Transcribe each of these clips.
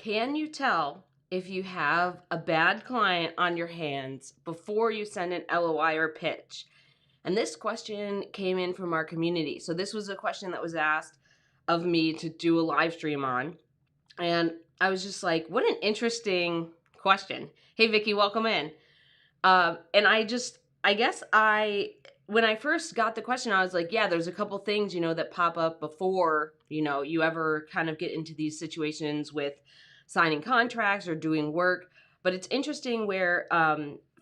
Can you tell if you have a bad client on your hands before you send an LOI or pitch? And this question came in from our community. So this was a question that was asked of me to do a live stream on. And I was just like, what an interesting question. Hey, Vicky, welcome in. And I guess when I first got the question, I was like, yeah, there's a couple things, that pop up before, you ever kind of get into these situations with signing contracts or doing work. But it's interesting where,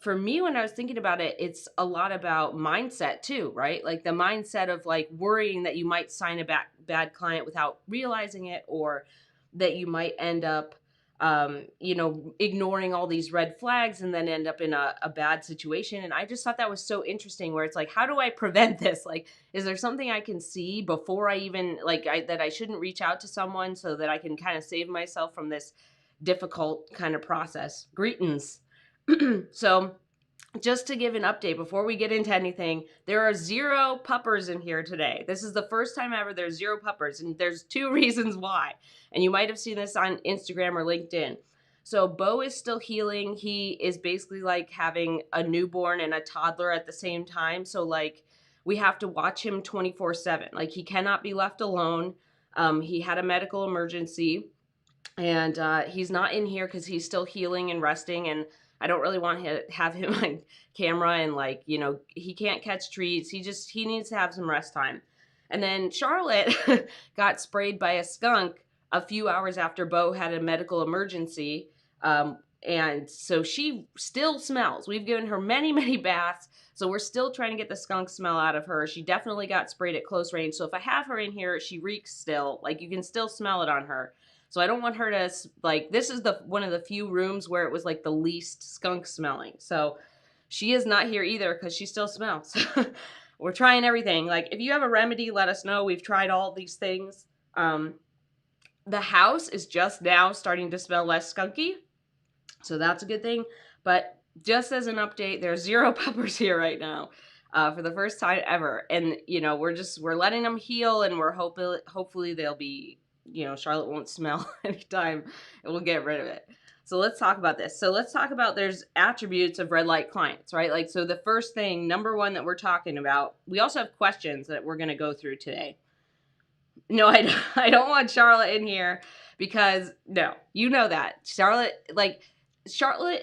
for me, when I was thinking about it, it's a lot about mindset too, right? Like the mindset of like worrying that you might sign a bad client without realizing it, or that you might end up ignoring all these red flags and then end up in a bad situation. And I just thought that was so interesting where it's like, how do I prevent this? Like, is there something I can see before I even that I shouldn't reach out to someone so that I can kind of save myself from this difficult kind of process? Greetings. So just to give an update before we get into anything, there are 0 puppers in here today. This is the first time ever there's 0 puppers, and there's 2 reasons why. And you might have seen this on Instagram or LinkedIn. So Bo is still healing. He is basically like having a newborn and a toddler at the same time. So like we have to watch him 24/7. Like he cannot be left alone. He had a medical emergency, and he's not in here because he's still healing and resting, and I don't really want to have him on camera and he can't catch treats. He needs to have some rest time. And then Charlotte got sprayed by a skunk a few hours after Bo had a medical emergency. And so she still smells. We've given her many, many baths. So we're still trying to get the skunk smell out of her. She definitely got sprayed at close range. So if I have her in here, she reeks still. Like you can still smell it on her. So I don't want her to, this is one of the few rooms where it was like the least skunk smelling. So she is not here either because she still smells. We're trying everything. Like if you have a remedy, let us know. We've tried all these things. The house is just now starting to smell less skunky. So that's a good thing. But just as an update, there's 0 puppers here right now. For the first time ever. And, we're letting them heal, and we're hopefully they'll be, Charlotte won't smell anytime, and we'll get rid of it. So let's talk about this. So let's talk about there's attributes of red light clients, right? Like, so the first thing, number 1 that we're talking about, we also have questions that we're going to go through today. No, I don't want Charlotte in here because no, you know that Charlotte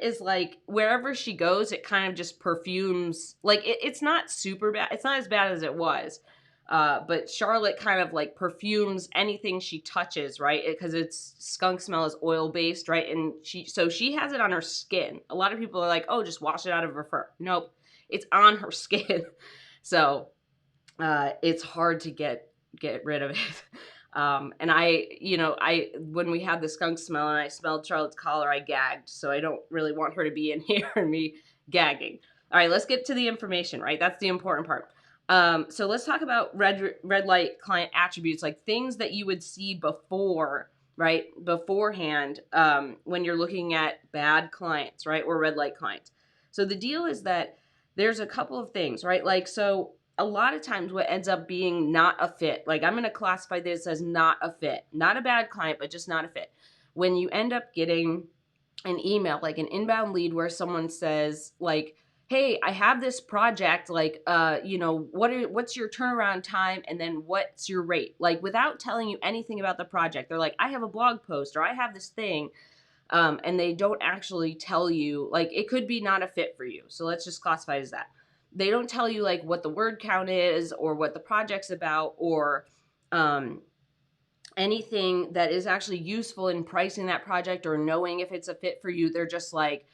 is like wherever she goes, it kind of just perfumes. Like it's not super bad. It's not as bad as it was. But Charlotte kind of like perfumes anything she touches, right? Because its skunk smell is oil based, right? And she has it on her skin. A lot of people are like, oh, just wash it out of her fur. Nope, it's on her skin. So it's hard to get rid of it. And when we had the skunk smell and I smelled Charlotte's collar, I gagged. So I don't really want her to be in here and me gagging. All right, let's get to the information, right? That's the important part. So let's talk about red light client attributes, like things that you would see beforehand, when you're looking at bad clients, right? Or red light clients. So the deal is that there's a couple of things, right? Like, so a lot of times what ends up being not a fit, like I'm going to classify this as not a fit, not a bad client, but just not a fit. When you end up getting an email, like an inbound lead where someone says like, hey, I have this project, like, what's your turnaround time? And then what's your rate? Like without telling you anything about the project, they're like, I have a blog post or I have this thing. And they don't actually tell you, like, it could be not a fit for you. So let's just classify it as that. They don't tell you like what the word count is or what the project's about or anything that is actually useful in pricing that project or knowing if it's a fit for you. They're just like,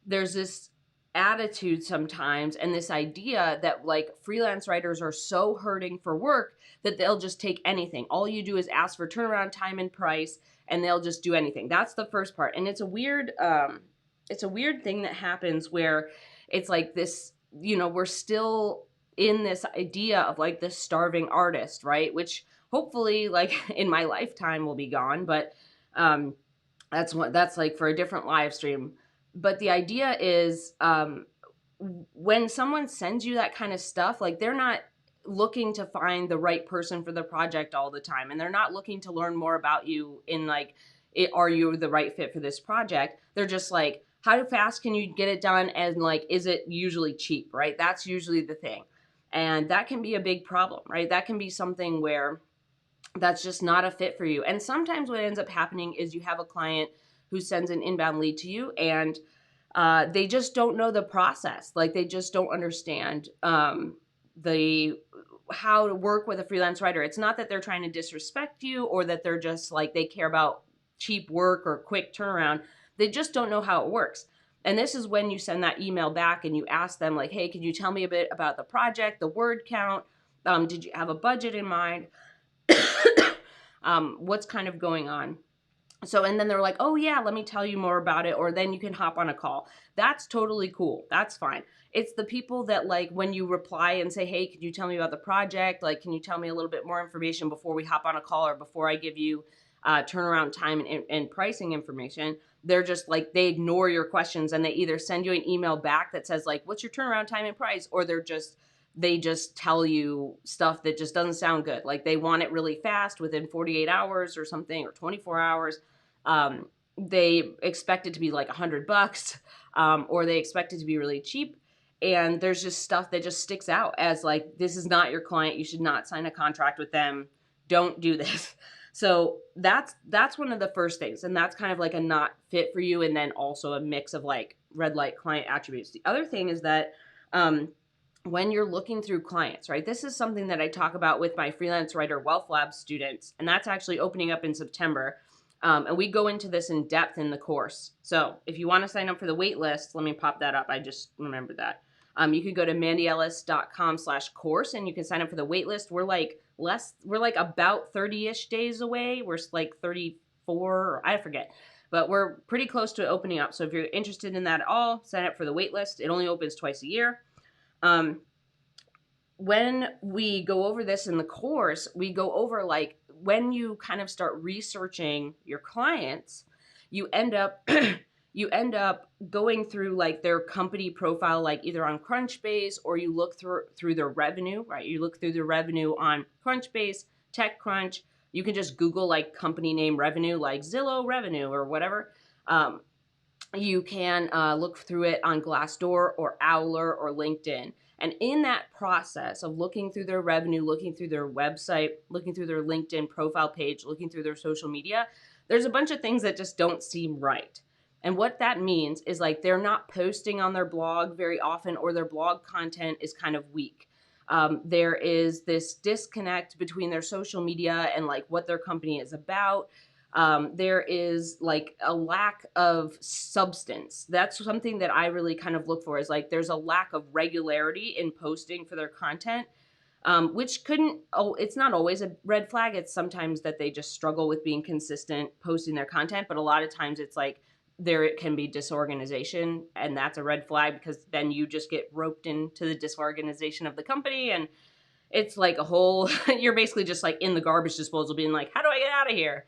there's this attitude sometimes and this idea that like freelance writers are so hurting for work that they'll just take anything. All you do is ask for turnaround time and price and they'll just do anything. That's the first part. And it's a weird thing that happens where it's like this, we're still in this idea of like this starving artist, right? Which hopefully like in my lifetime will be gone, but that's like for a different live stream. But the idea is when someone sends you that kind of stuff, like they're not looking to find the right person for the project all the time. And they're not looking to learn more about you in like, are you the right fit for this project? They're just like, how fast can you get it done? And like, is it usually cheap, right? That's usually the thing. And that can be a big problem, right? That can be something where that's just not a fit for you. And sometimes what ends up happening is you have a client who sends an inbound lead to you, and they just don't know the process. Like they just don't understand the how to work with a freelance writer. It's not that they're trying to disrespect you or that they're just like they care about cheap work or quick turnaround. They just don't know how it works. And this is when you send that email back and you ask them like, hey, could you tell me a bit about the project, the word count? Did you have a budget in mind? What's kind of going on? So, and then they're like, oh yeah, let me tell you more about it. Or then you can hop on a call. That's totally cool. That's fine. It's the people that like when you reply and say, hey, could you tell me about the project? Like, can you tell me a little bit more information before we hop on a call or before I give you turnaround time and pricing information? They're just like, they ignore your questions and they either send you an email back that says like, what's your turnaround time and price? Or they just tell you stuff that just doesn't sound good. Like they want it really fast within 48 hours or something, or 24 hours. They expect it to be like $100, or they expect it to be really cheap. And there's just stuff that just sticks out as like, this is not your client. You should not sign a contract with them. Don't do this. So that's one of the first things. And that's kind of like a not fit for you. And then also a mix of like red light client attributes. The other thing is that, when you're looking through clients, right? This is something that I talk about with my Freelance Writer Wealth Lab students, and that's actually opening up in September. And we go into this in depth in the course. So if you want to sign up for the wait list, let me pop that up. I just remembered that. You could go to mandyellis.com/course and you can sign up for the wait list. We're like about 30-ish days away. We're like 34, I forget. But we're pretty close to opening up. So if you're interested in that at all, sign up for the wait list. It only opens twice a year. When we go over this in the course, we go over like when you kind of start researching your clients, you end up going through like their company profile, like either on Crunchbase or you look through their revenue, right? You look through their revenue on Crunchbase, TechCrunch. You can just Google like company name revenue, like Zillow revenue or whatever. You can look through it on Glassdoor or Owler or LinkedIn. And in that process of looking through their revenue, looking through their website, looking through their LinkedIn profile page, looking through their social media, there's a bunch of things that just don't seem right. And what that means is like they're not posting on their blog very often, or their blog content is kind of weak. There is this disconnect between their social media and like what their company is about. There is like a lack of substance. That's something that I really kind of look for, is like there's a lack of regularity in posting for their content, which it's not always a red flag. It's sometimes that they just struggle with being consistent posting their content, but a lot of times it's like there can be disorganization, and that's a red flag because then you just get roped into the disorganization of the company, and it's like a whole, you're basically just like in the garbage disposal being like, how do I get out of here?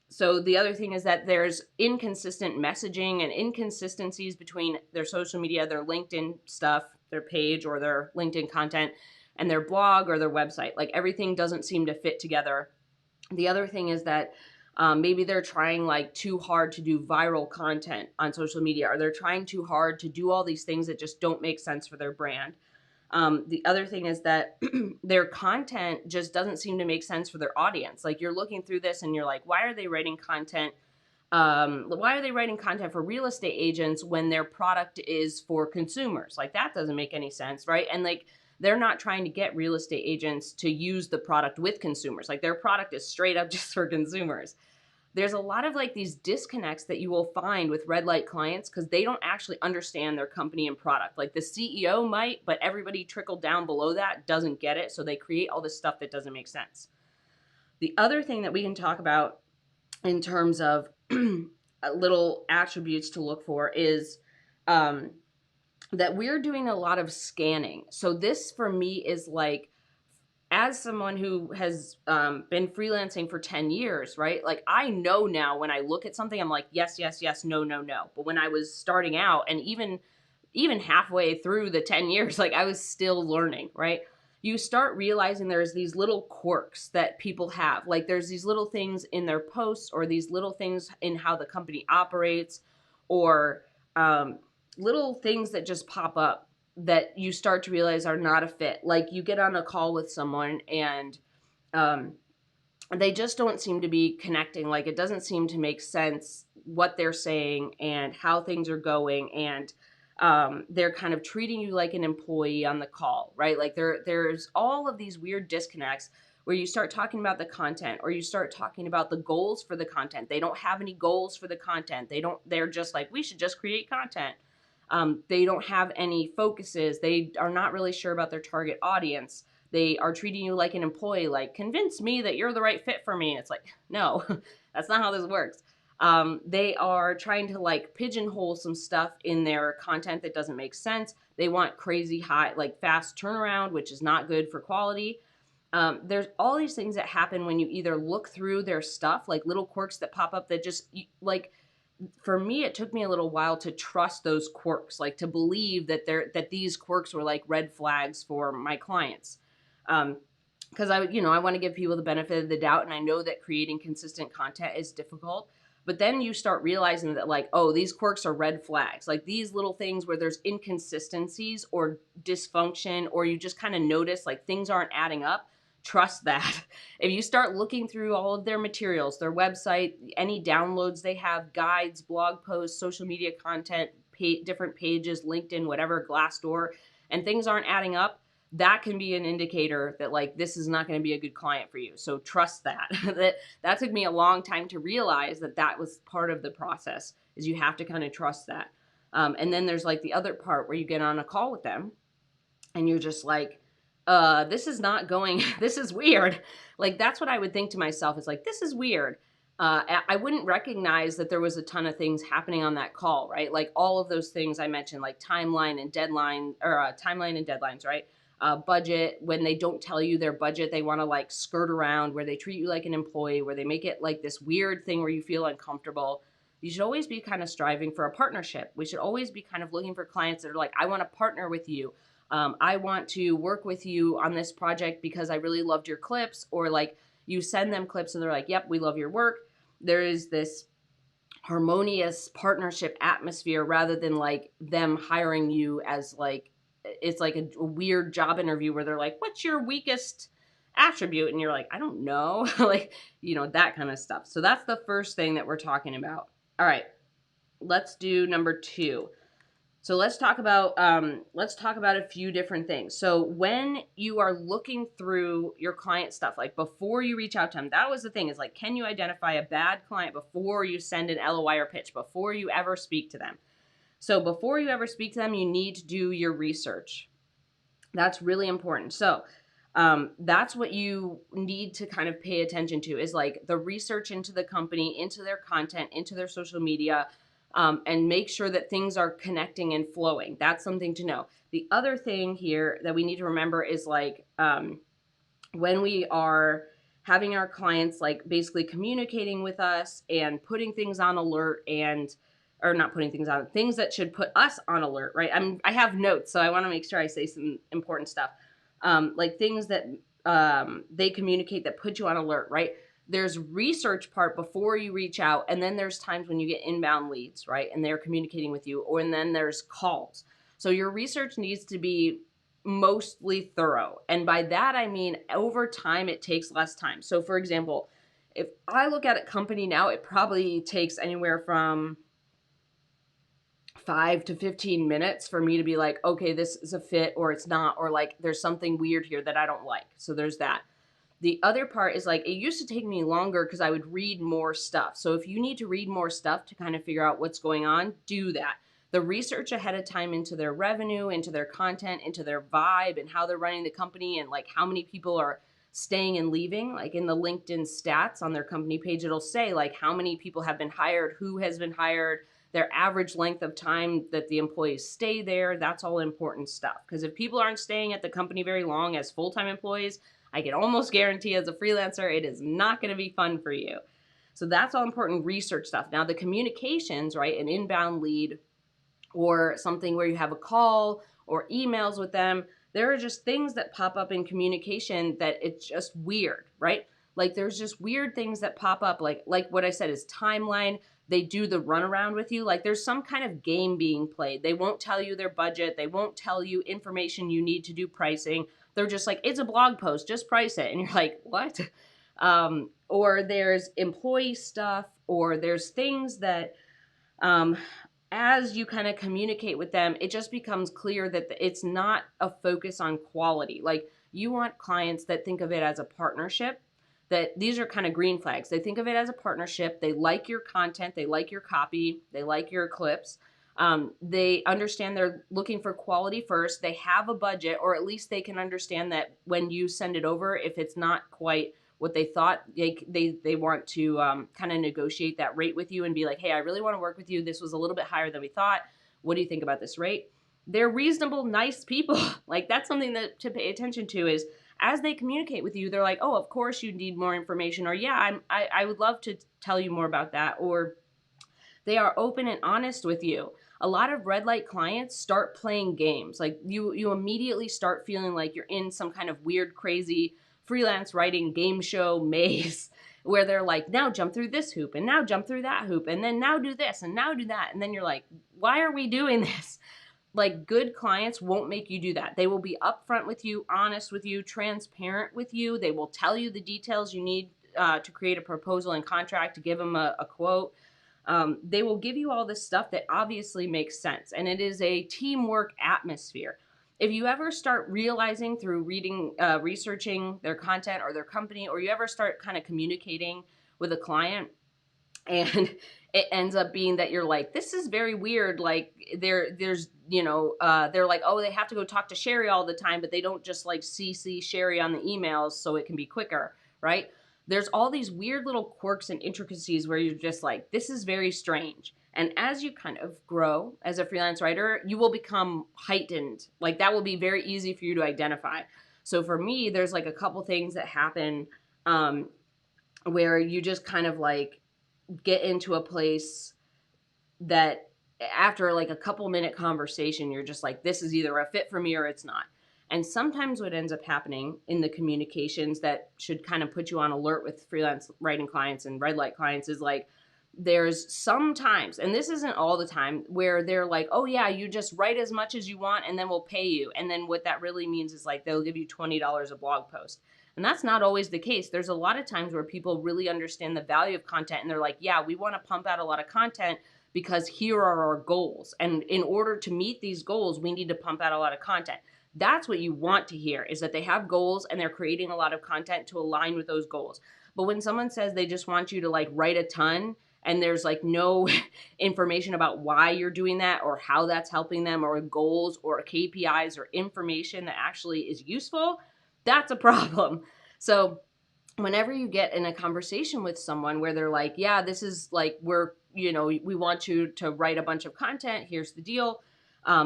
So the other thing is that there's inconsistent messaging and inconsistencies between their social media, their LinkedIn stuff, their page or their LinkedIn content, and their blog or their website. Like everything doesn't seem to fit together. The other thing is that maybe they're trying like too hard to do viral content on social media, or they're trying too hard to do all these things that just don't make sense for their brand. The other thing is that their content just doesn't seem to make sense for their audience. Like you're looking through this and you're like, why are they writing content? Why are they writing content for real estate agents when their product is for consumers? Like that doesn't make any sense, right? And like they're not trying to get real estate agents to use the product with consumers. Like their product is straight up just for consumers. There's a lot of like these disconnects that you will find with red light clients because they don't actually understand their company and product. Like the CEO might, but everybody trickled down below that doesn't get it. So they create all this stuff that doesn't make sense. The other thing that we can talk about in terms of little attributes to look for is that we're doing a lot of scanning. So this for me is like, as someone who has been freelancing for 10 years, right? Like I know now when I look at something, I'm like, yes, yes, yes, no, no, no. But when I was starting out and even halfway through the 10 years, like I was still learning, right? you start realizing there's these little quirks that people have. Like there's these little things in their posts or these little things in how the company operates or little things that just pop up that you start to realize are not a fit. Like you get on a call with someone and um, they just don't seem to be connecting. Like it doesn't seem to make sense what they're saying and how things are going. And they're kind of treating you like an employee on the call, right? Like there's all of these weird disconnects where you start talking about the content or you start talking about the goals for the content. They don't have any goals for the content. They're just like, we should just create content. They don't have any focuses. They are not really sure about their target audience. They are treating you like an employee, like, convince me that you're the right fit for me. It's like, no, that's not how this works. They are trying to like pigeonhole some stuff in their content that doesn't make sense. They want crazy high, like fast turnaround, which is not good for quality. There's all these things that happen when you either look through their stuff, like little quirks that pop up that just like, for me, it took me a little while to trust those quirks, like to believe that these quirks were like red flags for my clients. Because I want to give people the benefit of the doubt, and I know that creating consistent content is difficult. But then you start realizing that, like, oh, these quirks are red flags. Like these little things where there's inconsistencies or dysfunction, or you just kind of notice like things aren't adding up. Trust that. If you start looking through all of their materials, their website, any downloads they have, guides, blog posts, social media content, different pages, LinkedIn, whatever, Glassdoor, and things aren't adding up, that can be an indicator that like this is not going to be a good client for you. So trust that. that took me a long time to realize that was part of the process, is you have to kind of trust that. And then there's like the other part where you get on a call with them and you're just like, this is not going, this is weird. Like that's what I would think to myself, is like, this is weird. I wouldn't recognize that there was a ton of things happening on that call, right? Like all of those things I mentioned, like timeline and deadline, or timeline and deadlines, right? Budget, when they don't tell you their budget, they want to like skirt around, where they treat you like an employee, where they make it like this weird thing where you feel uncomfortable. You should always be kind of striving for a partnership. We should always be kind of looking for clients that are like, I want to partner with you. I want to work with you on this project because I really loved your clips, or like you send them clips and they're like, yep, we love your work. There is this harmonious partnership atmosphere rather than like them hiring you as like, it's like a weird job interview where they're like, what's your weakest attribute? And you're like, I don't know. Like, that kind of stuff. So that's the first thing that we're talking about. All right, let's do number 2. So let's talk about a few different things. So when you are looking through your client stuff, like before you reach out to them, that was the thing, is like, can you identify a bad client before you send an LOI or pitch, before you ever speak to them? So before you ever speak to them, you need to do your research. That's really important. So that's what you need to kind of pay attention to, is like the research into the company, into their content, into their social media, and make sure that things are connecting and flowing. That's something to know. The other thing here that we need to remember is like when we are having our clients like basically communicating with us and putting things on alert, or not putting things on, things that should put us on alert, right? I have notes, so I want to make sure I say some important stuff. Like things that they communicate that put you on alert, right? There's research part before you reach out, and then there's times when you get inbound leads, right? And they're communicating with you, and then there's calls. So your research needs to be mostly thorough. And by that, I mean, over time, it takes less time. So for example, if I look at a company now, it probably takes anywhere from 5 to 15 minutes for me to be like, okay, this is a fit or it's not, or like there's something weird here that I don't like. So there's that. The other part is like, it used to take me longer because I would read more stuff. So if you need to read more stuff to kind of figure out what's going on, do that. The research ahead of time into their revenue, into their content, into their vibe, and how they're running the company, and like how many people are staying and leaving. Like in the LinkedIn stats on their company page, it'll say like how many people have been hired, who has been hired, their average length of time that the employees stay there. That's all important stuff. Because if people aren't staying at the company very long as full-time employees, I can almost guarantee as a freelancer, it is not going to be fun for you. So that's all important research stuff. Now the communications, right, an inbound lead or something where you have a call or emails with them, There are just things that pop up in communication that it's just weird, right? Like there's just weird things that pop up, like what I said is timeline. They do the runaround with you. Like there's some kind of game being played. They won't tell you their budget. They won't tell you information you need to do pricing. They're just like, it's a blog post, just price it. And you're like, what? Or there's employee stuff, or there's things that um, as you kind of communicate with them, it just becomes clear that it's not a focus on quality. Like you want clients that think of it as a partnership, that these are kind of green flags. They think of it as a partnership. They like your content. They like your copy. They like your clips. They understand they're looking for quality first. They have a budget, or at least they can understand that when you send it over, if it's not quite what they thought, they want to kind of negotiate that rate with you and be like, hey, I really want to work with you. This was a little bit higher than we thought. What do you think about this rate? They're reasonable, nice people. Like that's something that to pay attention to is as they communicate with you, they're like, oh, of course you need more information, or yeah, I would love to tell you more about that, or they are open and honest with you. A lot of red light clients start playing games. Like you immediately start feeling like you're in some kind of weird, crazy freelance writing game show maze where they're like, now jump through this hoop and now jump through that hoop and then now do this and now do that. And then you're like, why are we doing this? Like good clients won't make you do that. They will be upfront with you, honest with you, transparent with you. They will tell you the details you need to create a proposal and contract, to give them a quote. They will give you all this stuff that obviously makes sense. And it is a teamwork atmosphere. If you ever start realizing through reading, researching their content or their company, or you ever start kind of communicating with a client and it ends up being that you're like, this is very weird. Like there's, they're like, oh, they have to go talk to Sherry all the time, but they don't just like CC Sherry on the emails so it can be quicker, right? There's all these weird little quirks and intricacies where you're just like, this is very strange. And as you kind of grow as a freelance writer, you will become heightened. Like that will be very easy for you to identify. So for me, there's like a couple things that happen where you just kind of like get into a place that after like a couple minute conversation, you're just like, this is either a fit for me or it's not. And sometimes what ends up happening in the communications that should kind of put you on alert with freelance writing clients and red light clients is like, there's sometimes, and this isn't all the time, where they're like, oh yeah, you just write as much as you want and then we'll pay you. And then what that really means is like, they'll give you $20 a blog post. And that's not always the case. There's a lot of times where people really understand the value of content and they're like, yeah, we want to pump out a lot of content because here are our goals. And in order to meet these goals, we need to pump out a lot of content. That's what you want to hear, is that they have goals and they're creating a lot of content to align with those goals. But when someone says they just want you to like write a ton and there's like no information about why you're doing that or how that's helping them or goals or KPIs or information that actually is useful, that's a problem. So whenever you get in a conversation with someone where they're like, yeah, this is like, we want you to write a bunch of content, here's the deal.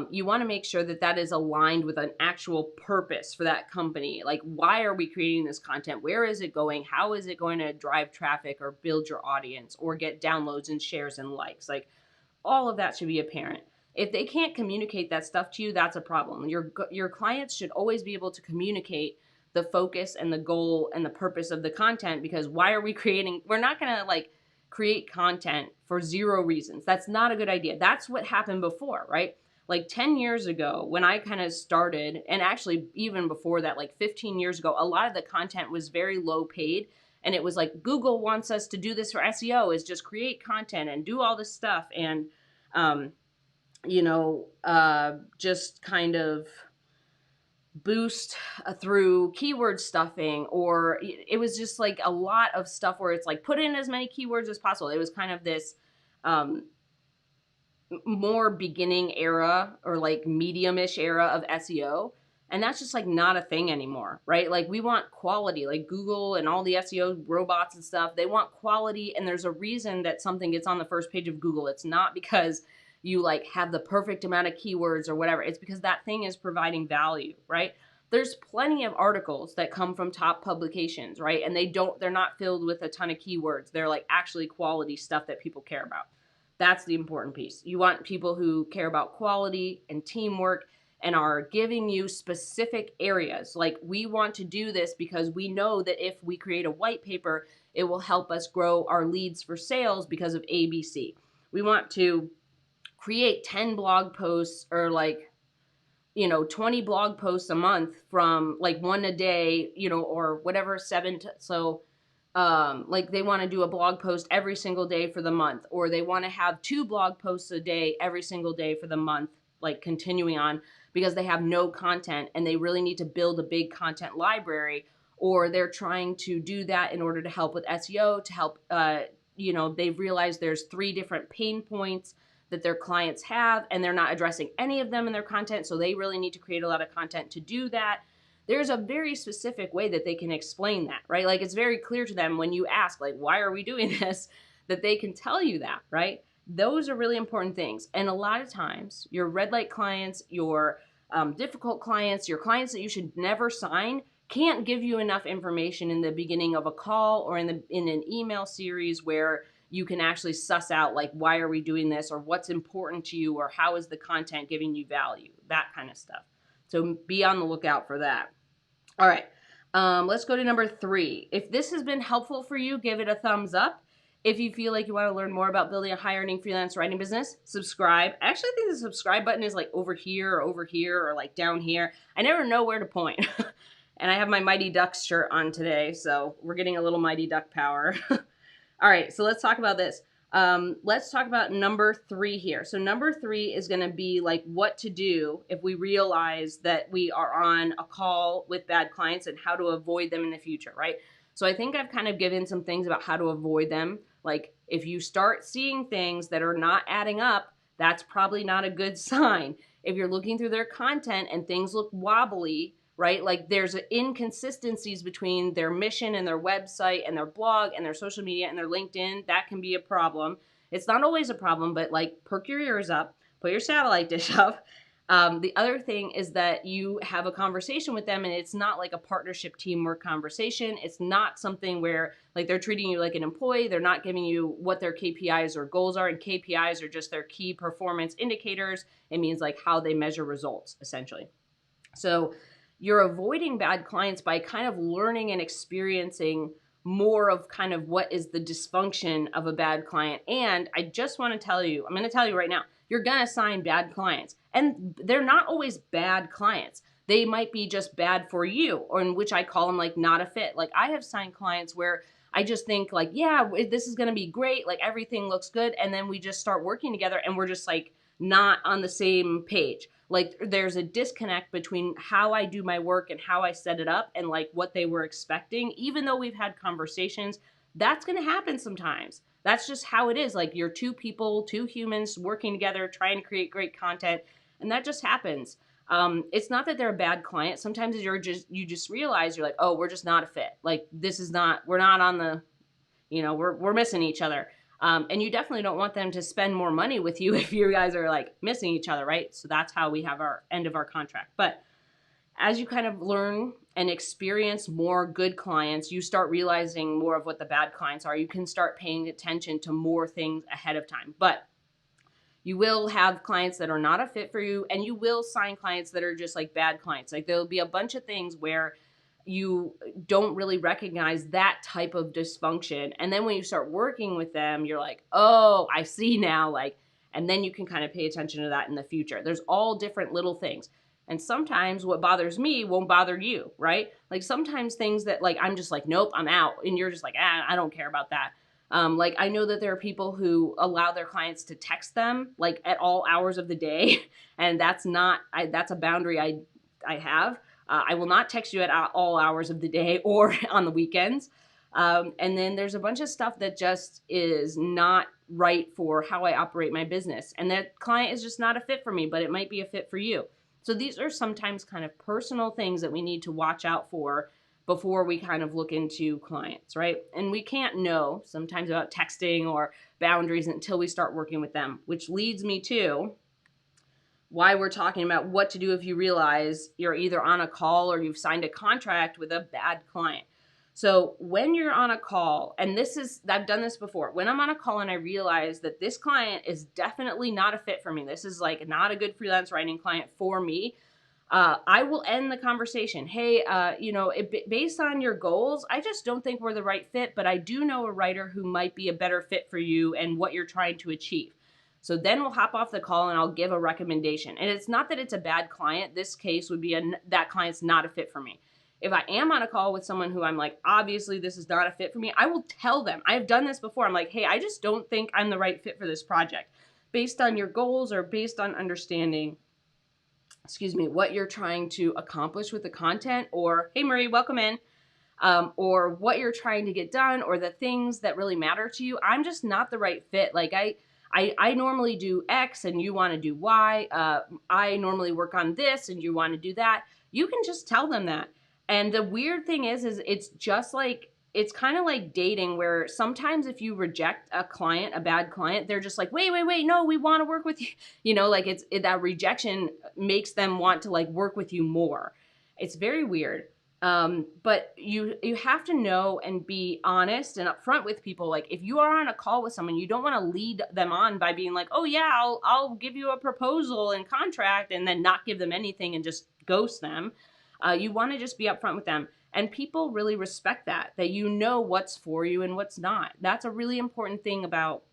You want to make sure that that is aligned with an actual purpose for that company. Like, why are we creating this content? Where is it going? How is it going to drive traffic or build your audience or get downloads and shares and likes? Like, all of that should be apparent. If they can't communicate that stuff to you, that's a problem. Your clients should always be able to communicate the focus and the goal and the purpose of the content, because why are we creating? We're not going to like create content for zero reasons. That's not a good idea. That's what happened before, right? Like 10 years ago when I kind of started, and actually even before that, like 15 years ago, a lot of the content was very low paid. And it was like, Google wants us to do this for SEO, is just create content and do all this stuff. And, just kind of boost through keyword stuffing, or it was just like a lot of stuff where it's like, put in as many keywords as possible. It was kind of this, more beginning era or like medium-ish era of SEO. And that's just like not a thing anymore, right? Like we want quality, like Google and all the SEO robots and stuff, they want quality. And there's a reason that something gets on the first page of Google. It's not because you like have the perfect amount of keywords or whatever. It's because that thing is providing value, right? There's plenty of articles that come from top publications, right? And they're not filled with a ton of keywords. They're like actually quality stuff that people care about. That's the important piece. You want people who care about quality and teamwork and are giving you specific areas. Like, we want to do this because we know that if we create a white paper, it will help us grow our leads for sales because of ABC. We want to create 10 blog posts, or like, 20 blog posts a month, from like one a day, or whatever, like, they want to do a blog post every single day for the month, or they want to have 2 blog posts a day every single day for the month, like continuing on, because they have no content and they really need to build a big content library, or they're trying to do that in order to help with SEO, to help, they've realized there's 3 different pain points that their clients have, and they're not addressing any of them in their content, so they really need to create a lot of content to do that. There's a very specific way that they can explain that, right? Like, it's very clear to them when you ask, like, why are we doing this, that they can tell you that, right? Those are really important things. And a lot of times, your red light clients, your difficult clients, your clients that you should never sign, can't give you enough information in the beginning of a call or in an email series where you can actually suss out, like, why are we doing this, or what's important to you, or how is the content giving you value, that kind of stuff. So be on the lookout for that. All right, let's go to number 3. If this has been helpful for you, give it a thumbs up. If you feel like you want to learn more about building a high earning freelance writing business, subscribe. I actually think the subscribe button is like over here, or like down here. I never know where to point. And I have my Mighty Ducks shirt on today, so we're getting a little Mighty Duck power. All right, so let's talk about this. Let's talk about number 3 here. So number 3 is going to be like what to do if we realize that we are on a call with bad clients and how to avoid them in the future, right? So I think I've kind of given some things about how to avoid them. Like, if you start seeing things that are not adding up, that's probably not a good sign. If you're looking through their content and things look wobbly, right? Like, there's inconsistencies between their mission and their website and their blog and their social media and their LinkedIn. That can be a problem. It's not always a problem, but like, perk your ears up, put your satellite dish up. The other thing is that you have a conversation with them, and it's not like a partnership teamwork conversation. It's not something where like they're treating you like an employee. They're not giving you what their KPIs or goals are, and KPIs are just their key performance indicators. It means like how they measure results, essentially. So you're avoiding bad clients by kind of learning and experiencing more of kind of what is the dysfunction of a bad client. And I just want to tell you, I'm going to tell you right now, you're going to sign bad clients. And they're not always bad clients. They might be just bad for you, or in which I call them like not a fit. Like, I have signed clients where I just think like, yeah, this is going to be great. Like, everything looks good. And then we just start working together and we're just like not on the same page. Like, there's a disconnect between how I do my work and how I set it up and like what they were expecting. Even though we've had conversations, that's going to happen sometimes. That's just how it is. Like, you're 2 people, 2 humans working together, trying to create great content. And that just happens. It's not that they're a bad client. Sometimes you just realize you're like, oh, we're just not a fit. Like, we're not on the, we're missing each other. And you definitely don't want them to spend more money with you if you guys are like missing each other, right? So that's how we have our end of our contract. But as you kind of learn and experience more good clients, you start realizing more of what the bad clients are. You can start paying attention to more things ahead of time. But you will have clients that are not a fit for you, and you will sign clients that are just like bad clients. Like, there'll be a bunch of things where you don't really recognize that type of dysfunction. And then when you start working with them, you're like, oh, I see now. Like, and then you can kind of pay attention to that in the future. There's all different little things. And sometimes what bothers me won't bother you, right? Like, sometimes things that like, I'm just like, nope, I'm out. And you're just like, I don't care about that. Like, I know that there are people who allow their clients to text them like at all hours of the day. And that's a boundary I have. I will not text you at all hours of the day or on the weekends. And then there's a bunch of stuff that just is not right for how I operate my business. And that client is just not a fit for me, but it might be a fit for you. So these are sometimes kind of personal things that we need to watch out for before we kind of look into clients, right? And we can't know sometimes about texting or boundaries until we start working with them, which leads me to why we're talking about what to do if you realize you're either on a call or you've signed a contract with a bad client. So when you're on a call, and I've done this before, when I'm on a call and I realize that this client is definitely not a fit for me, this is like not a good freelance writing client for me, I will end the conversation. Hey, based on your goals, I just don't think we're the right fit, but I do know a writer who might be a better fit for you and what you're trying to achieve. So then we'll hop off the call and I'll give a recommendation. And it's not that it's a bad client. This case would be that client's not a fit for me. If I am on a call with someone who I'm like, obviously this is not a fit for me, I will tell them. I've done this before. I'm like, hey, I just don't think I'm the right fit for this project based on your goals or based on understanding what you're trying to accomplish with the content, or hey, Marie, welcome in, or what you're trying to get done, or the things that really matter to you. I'm just not the right fit. Like I normally do X and you want to do Y. I normally work on this and you want to do that. You can just tell them that. And the weird thing is it's just like, it's kind of like dating, where sometimes if you reject a bad client, they're just like, wait, no, we want to work with you. Like that rejection makes them want to like work with you more. It's very weird. But you have to know and be honest and upfront with people. Like if you are on a call with someone, you don't want to lead them on by being like, oh yeah, I'll give you a proposal and contract, and then not give them anything and just ghost them. You want to just be upfront with them. And people really respect that you know what's for you and what's not. That's a really important thing about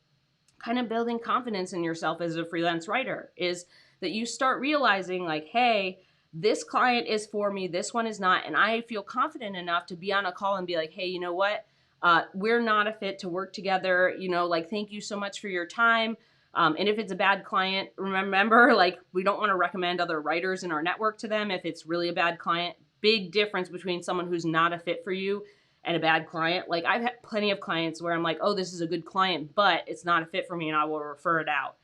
kind of building confidence in yourself as a freelance writer, is that you start realizing like, hey, this client is for me, this one is not. And I feel confident enough to be on a call and be like, hey, you know what? We're not a fit to work together. Like, thank you so much for your time. And if it's a bad client, remember, like, we don't want to recommend other writers in our network to them if it's really a bad client. Big difference between someone who's not a fit for you and a bad client. Like I've had plenty of clients where I'm like, oh, this is a good client, but it's not a fit for me, and I will refer it out.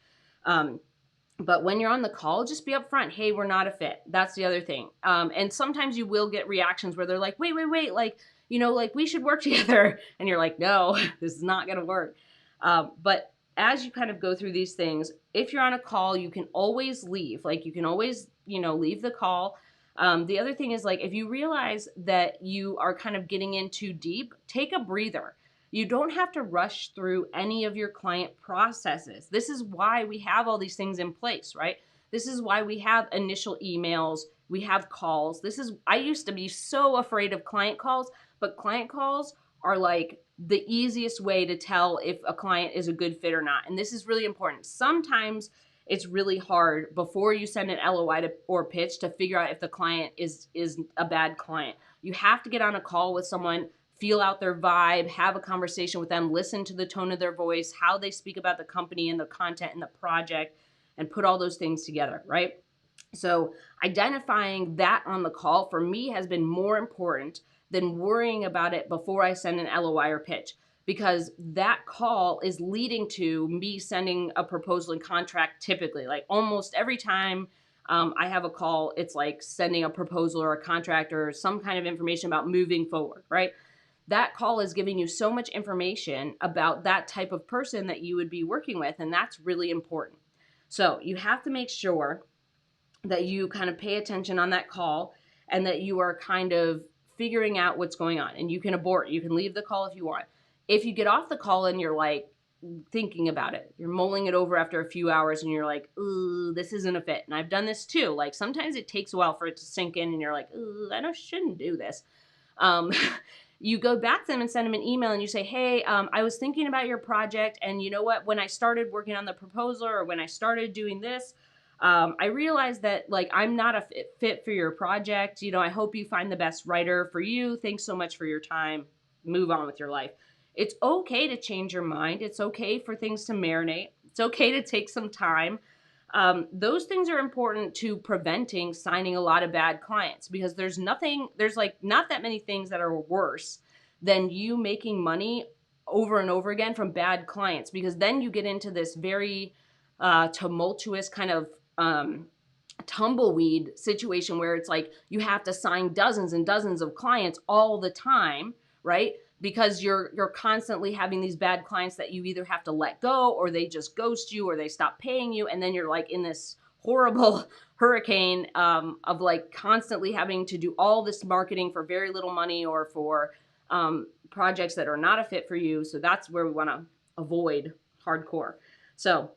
But when you're on the call, just be upfront. Hey, we're not a fit. That's the other thing. And sometimes you will get reactions where they're like, wait, like, like we should work together. And you're like, no, this is not going to work. But as you kind of go through these things, if you're on a call, you can always leave. Like you can always, leave the call. The other thing is, like, if you realize that you are kind of getting in too deep, take a breather. You don't have to rush through any of your client processes. This is why we have all these things in place, right? This is why we have initial emails, we have calls. I used to be so afraid of client calls, but client calls are like the easiest way to tell if a client is a good fit or not. And this is really important. Sometimes it's really hard before you send an LOI or pitch to figure out if the client is a bad client. You have to get on a call with someone, feel out their vibe, have a conversation with them, listen to the tone of their voice, how they speak about the company and the content and the project, and put all those things together, right? So identifying that on the call for me has been more important than worrying about it before I send an LOI or pitch, because that call is leading to me sending a proposal and contract typically. Like almost every time I have a call, it's like sending a proposal or a contract or some kind of information about moving forward, right? That call is giving you so much information about that type of person that you would be working with, and that's really important. So you have to make sure that you kind of pay attention on that call and that you are kind of figuring out what's going on. And you can abort, you can leave the call if you want. If you get off the call and you're like thinking about it, you're mulling it over after a few hours and you're like, ooh, this isn't a fit. And I've done this too. Like sometimes it takes a while for it to sink in and you're like, ooh, I shouldn't do this. You go back to them and send them an email and you say, hey, I was thinking about your project, and you know what, when I started working on the proposal or when I started doing this, I realized that like I'm not a fit for your project. I hope you find the best writer for you. Thanks so much for your time. Move on with your life. It's okay to change your mind. It's okay for things to marinate. It's okay to take some time. Those things are important to preventing signing a lot of bad clients, because there's like not that many things that are worse than you making money over and over again from bad clients, because then you get into this very tumultuous kind of tumbleweed situation where it's like you have to sign dozens and dozens of clients all the time, right? Because you're constantly having these bad clients that you either have to let go, or they just ghost you, or they stop paying you, and then you're like in this horrible hurricane of like constantly having to do all this marketing for very little money, or for projects that are not a fit for you. So that's where we want to avoid hardcore. So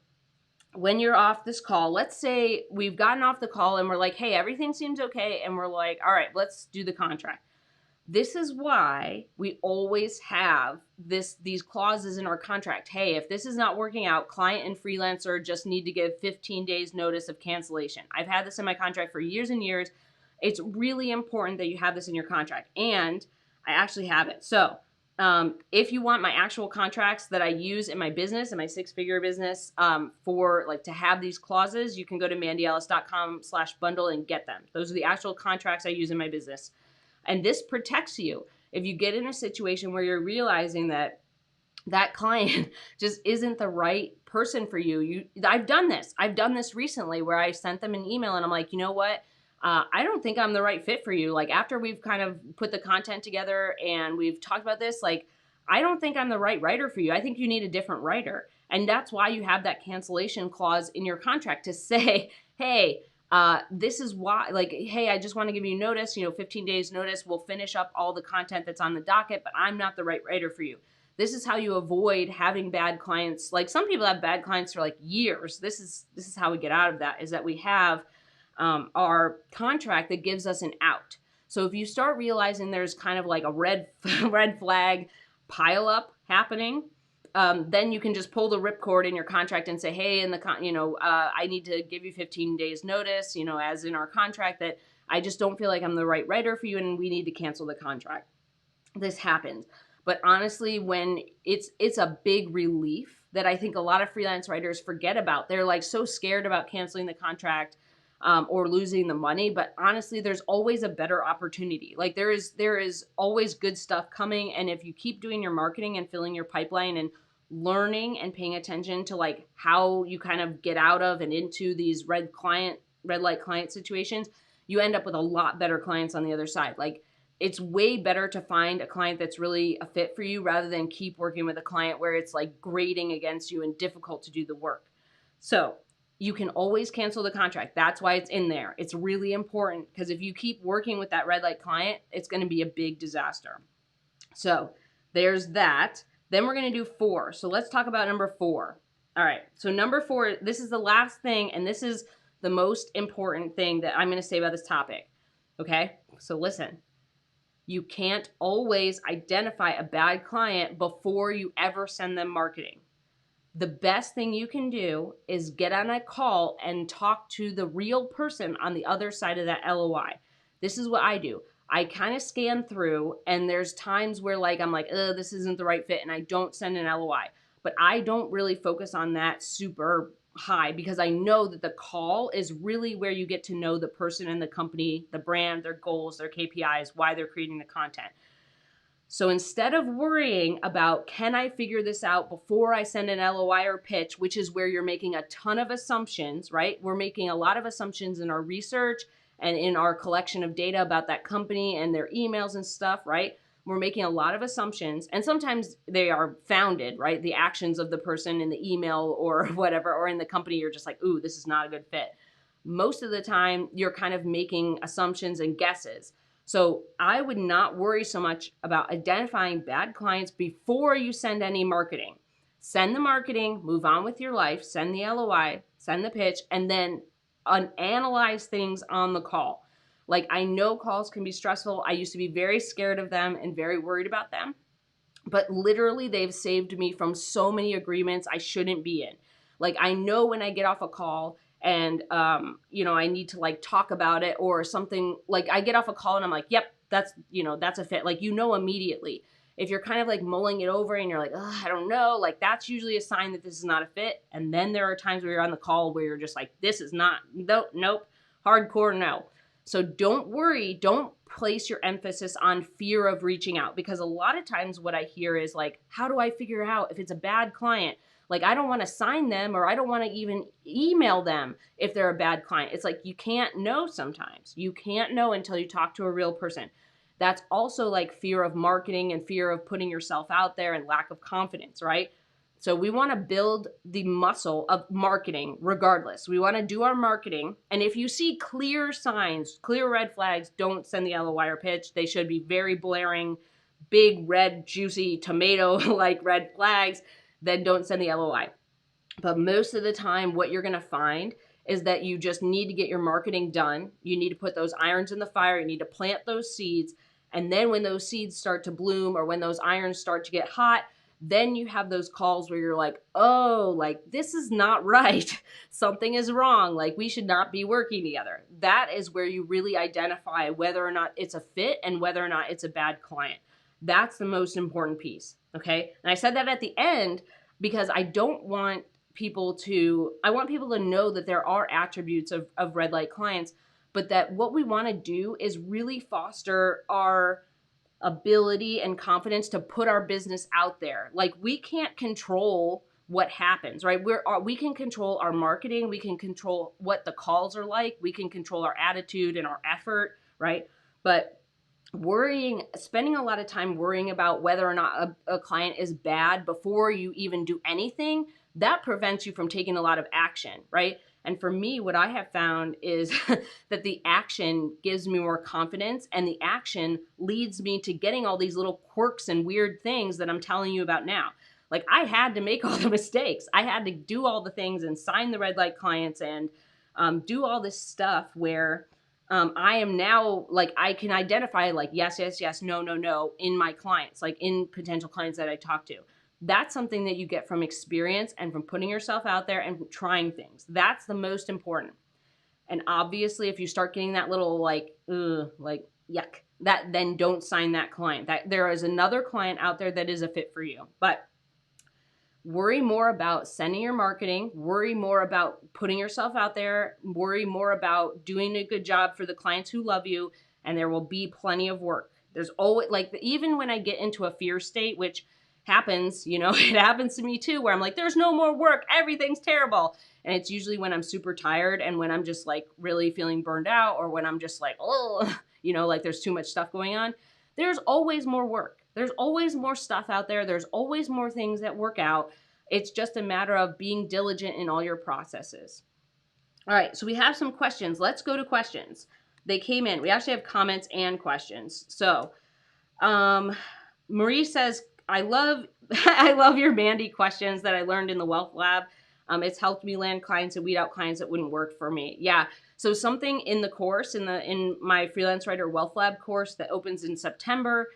when you're off this call, let's say we've gotten off the call and we're like, hey, everything seems okay. And we're like, all right, let's do the contract. This is why we always have these clauses in our contract. Hey, if this is not working out, client and freelancer just need to give 15 days notice of cancellation. I've had this in my contract for years and years. It's really important that you have this in your contract. And I actually have it. So if you want my actual contracts that I use in my business, in my six-figure business, for like to have these clauses, you can go to mandyellis.com/bundle and get them. Those are the actual contracts I use in my business. And this protects you. If you get in a situation where you're realizing that that client just isn't the right person for you, I've done this. I've done this recently where I sent them an email and I'm like, you know what? I don't think I'm the right fit for you. Like after we've kind of put the content together and we've talked about this, like, I don't think I'm the right writer for you. I think you need a different writer. And that's why you have that cancellation clause in your contract to say, hey, this is why, like, hey, I just want to give you notice, 15 days notice. We'll finish up all the content that's on the docket, but I'm not the right writer for you. This is how you avoid having bad clients. Like some people have bad clients for like years. This is how we get out of that, is that we have our contract that gives us an out. So if you start realizing there's kind of like a red flag pile up happening, then you can just pull the ripcord in your contract and say, hey, I need to give you 15 days notice, as in our contract, that I just don't feel like I'm the right writer for you and we need to cancel the contract. This happens. But honestly, when it's a big relief that I think a lot of freelance writers forget about. They're like so scared about canceling the contract or losing the money. But honestly, there's always a better opportunity. Like there is always good stuff coming. And if you keep doing your marketing and filling your pipeline and learning and paying attention to like how you kind of get out of and into these red light client situations, you end up with a lot better clients on the other side. Like it's way better to find a client that's really a fit for you rather than keep working with a client where it's like grating against you and difficult to do the work. So you can always cancel the contract. That's why it's in there. It's really important because if you keep working with that red light client, it's going to be a big disaster. So there's that. Then we're going to do 4. So let's talk about number 4. All right. So number 4, this is the last thing, and this is the most important thing that I'm going to say about this topic. Okay. So listen. You can't always identify a bad client before you ever send them marketing. The best thing you can do is get on a call and talk to the real person on the other side of that LOI. This is what I do. I kind of scan through, and there's times where like I'm like, this isn't the right fit, and I don't send an LOI. But I don't really focus on that super high because I know that the call is really where you get to know the person and the company, the brand, their goals, their KPIs, why they're creating the content. So instead of worrying about, can I figure this out before I send an LOI or pitch, which is where you're making a ton of assumptions, right? We're making a lot of assumptions in our research and in our collection of data about that company and their emails and stuff, right? We're making a lot of assumptions, and sometimes they are founded, right? The actions of the person in the email or whatever, or in the company, you're just like, ooh, this is not a good fit. Most of the time, you're kind of making assumptions and guesses. So I would not worry so much about identifying bad clients before you send any marketing. Send the marketing, move on with your life, send the LOI, send the pitch, and then analyze things on the call. Like, I know calls can be stressful. I used to be very scared of them and very worried about them. But literally, they've saved me from so many agreements I shouldn't be in. Like, I know when I get off a call and, I need to like talk about it or something, like I get off a call and I'm like, yep, that's a fit. Like, immediately. If you're kind of like mulling it over and you're like, I don't know, like that's usually a sign that this is not a fit. And then there are times where you're on the call where you're just like, this is not, nope, hardcore no. So don't worry, don't place your emphasis on fear of reaching out, because a lot of times what I hear is like, how do I figure out if it's a bad client? Like, I don't want to sign them, or I don't want to even email them if they're a bad client. It's like, you can't know sometimes. You can't know until you talk to a real person. That's also like fear of marketing and fear of putting yourself out there and lack of confidence, right? So we want to build the muscle of marketing regardless. We want to do our marketing. And if you see clear signs, clear red flags, don't send the LOI or pitch. They should be very blaring, big, red, juicy, tomato-like red flags. Then don't send the LOI. But most of the time, what you're going to find is that you just need to get your marketing done. You need to put those irons in the fire. You need to plant those seeds. And then when those seeds start to bloom, or when those irons start to get hot, then you have those calls where you're like, oh, like this is not right. Something is wrong. Like we should not be working together. That is where you really identify whether or not it's a fit and whether or not it's a bad client. That's the most important piece. Okay. And I said that at the end because I want people to know that there are attributes of red light clients, but that what we want to do is really foster our ability and confidence to put our business out there. Like we can't control what happens, right? We can control our marketing. We can control what the calls are like. We can control our attitude and our effort, right? But spending a lot of time worrying about whether or not a client is bad before you even do anything, that prevents you from taking a lot of action, right? And for me, what I have found is that the action gives me more confidence, and the action leads me to getting all these little quirks and weird things that I'm telling you about now. Like I had to make all the mistakes. I had to do all the things and sign the red light clients and do all this stuff where I am now like, I can identify like yes, yes, yes, no, no, no in my clients, like in potential clients that I talk to. That's something that you get from experience and from putting yourself out there and trying things. That's the most important. And obviously, if you start getting that little like yuck, then don't sign that client. That there is another client out there that is a fit for you. But worry more about sending your marketing, worry more about putting yourself out there, worry more about doing a good job for the clients who love you, and there will be plenty of work. There's always even when I get into a fear state, which happens, it happens to me too, where I'm like, there's no more work, everything's terrible. And it's usually when I'm super tired and when I'm just like really feeling burned out, or when I'm just like, oh, like there's too much stuff going on. There's always more work. There's always more stuff out there. There's always more things that work out. It's just a matter of being diligent in all your processes. All right, so we have some questions. Let's go to questions. They came in. We actually have comments and questions. So Marie says, I love your Mandy questions that I learned in the Wealth Lab. It's helped me land clients and weed out clients that wouldn't work for me. Yeah. So something in the course, in my Freelance Writer Wealth Lab course that opens in September,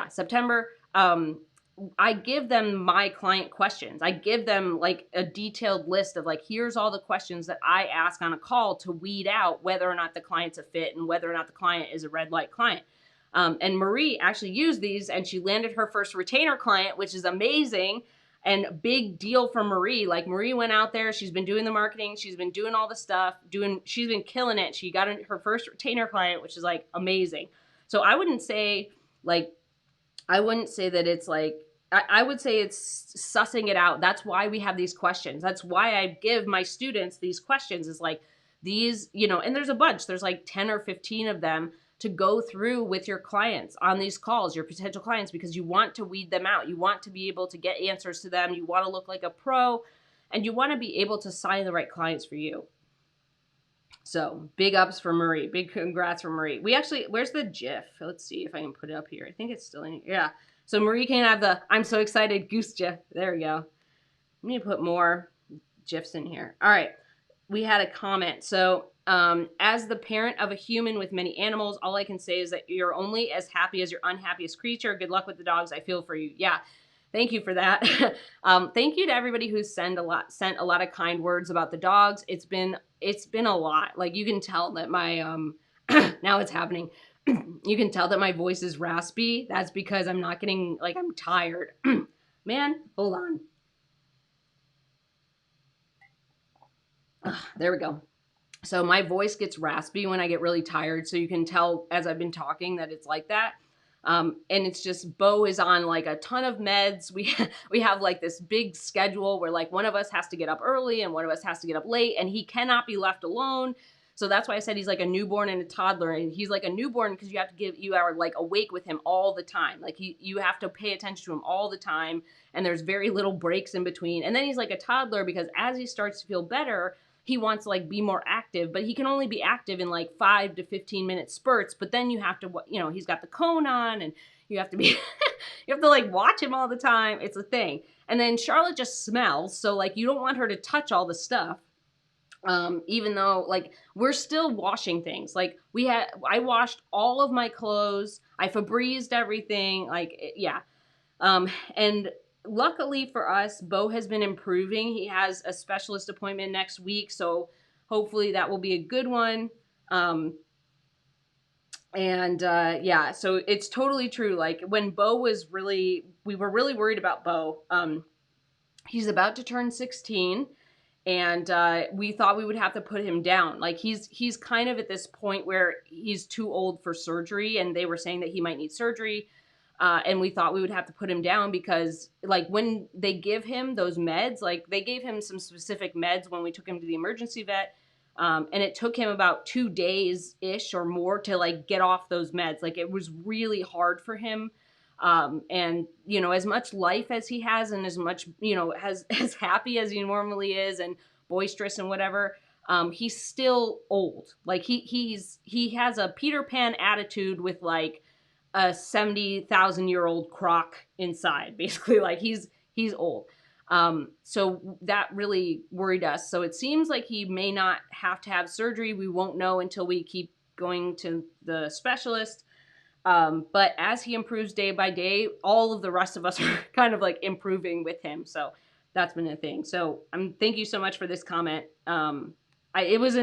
September. I give them my client questions. I give them like a detailed list of like, here's all the questions that I ask on a call to weed out whether or not the client's a fit and whether or not the client is a red light client. And Marie actually used these and she landed her first retainer client, which is amazing and a big deal for Marie. Like Marie went out there, she's been doing the marketing, she's been doing all the stuff, she's been killing it. She got her first retainer client, which is like amazing. So I wouldn't say that it's like, I would say it's sussing it out. That's why we have these questions. That's why I give my students these questions, is like these, and there's a bunch, there's like 10 or 15 of them to go through with your clients on these calls, your potential clients, because you want to weed them out. You want to be able to get answers to them. You want to look like a pro, and you want to be able to sign the right clients for you. So big ups for Marie. Big congrats for Marie. Where's the GIF? Let's see if I can put it up here. I think it's still in here. Yeah. So Marie can have the I'm so excited goose GIF. There we go. Let me put more GIFs in here. All right. We had a comment. So as the parent of a human with many animals, all I can say is that you're only as happy as your unhappiest creature. Good luck with the dogs. I feel for you. Yeah. Thank you for that. Thank you to everybody who sent a lot of kind words about the dogs. It's been a lot. Like you can tell that my now it's happening. You can tell that my voice is raspy. That's because I'm not getting, like, I'm tired. Man, hold on. There we go. So my voice gets raspy when I get really tired. So you can tell as I've been talking that it's like that. And it's just Bo is on like a ton of meds. We have like this big schedule where like one of us has to get up early and one of us has to get up late, and he cannot be left alone. So that's why I said he's like a newborn and a toddler, and he's like a newborn because you are like awake with him all the time. Like you have to pay attention to him all the time, and there's very little breaks in between. And then he's like a toddler because as he starts to feel better, he wants to like be more active, but he can only be active in like 5 to 15 minute spurts. But then you have to, he's got the cone on, and you have to be, you have to like watch him all the time. It's a thing. And then Charlotte just smells. So like, you don't want her to touch all the stuff. Even though like we're still washing things. Like I washed all of my clothes. I Febrezed everything. Like, yeah. And luckily for us, Bo has been improving. He has a specialist appointment next week. So hopefully that will be a good one. Yeah, so it's totally true. Like when Bo we were really worried about Bo. He's about to turn 16, and we thought we would have to put him down. Like he's kind of at this point where he's too old for surgery, and they were saying that he might need surgery. And we thought we would have to put him down because like when they give him those meds, like they gave him some specific meds when we took him to the emergency vet. And it took him about 2 days ish or more to like get off those meds. Like it was really hard for him. And you know, as much life as he has and as much, you know, as happy as he normally is and boisterous and whatever, he's still old. Like he has a Peter Pan attitude with like a 70,000-year-old croc inside, basically. Like he's old. So that really worried us. So it seems like he may not have to have surgery. We won't know until we keep going to the specialist. But as he improves day by day, all of the rest of us are kind of like improving with him. So that's been a thing. So thank you so much for this comment. It was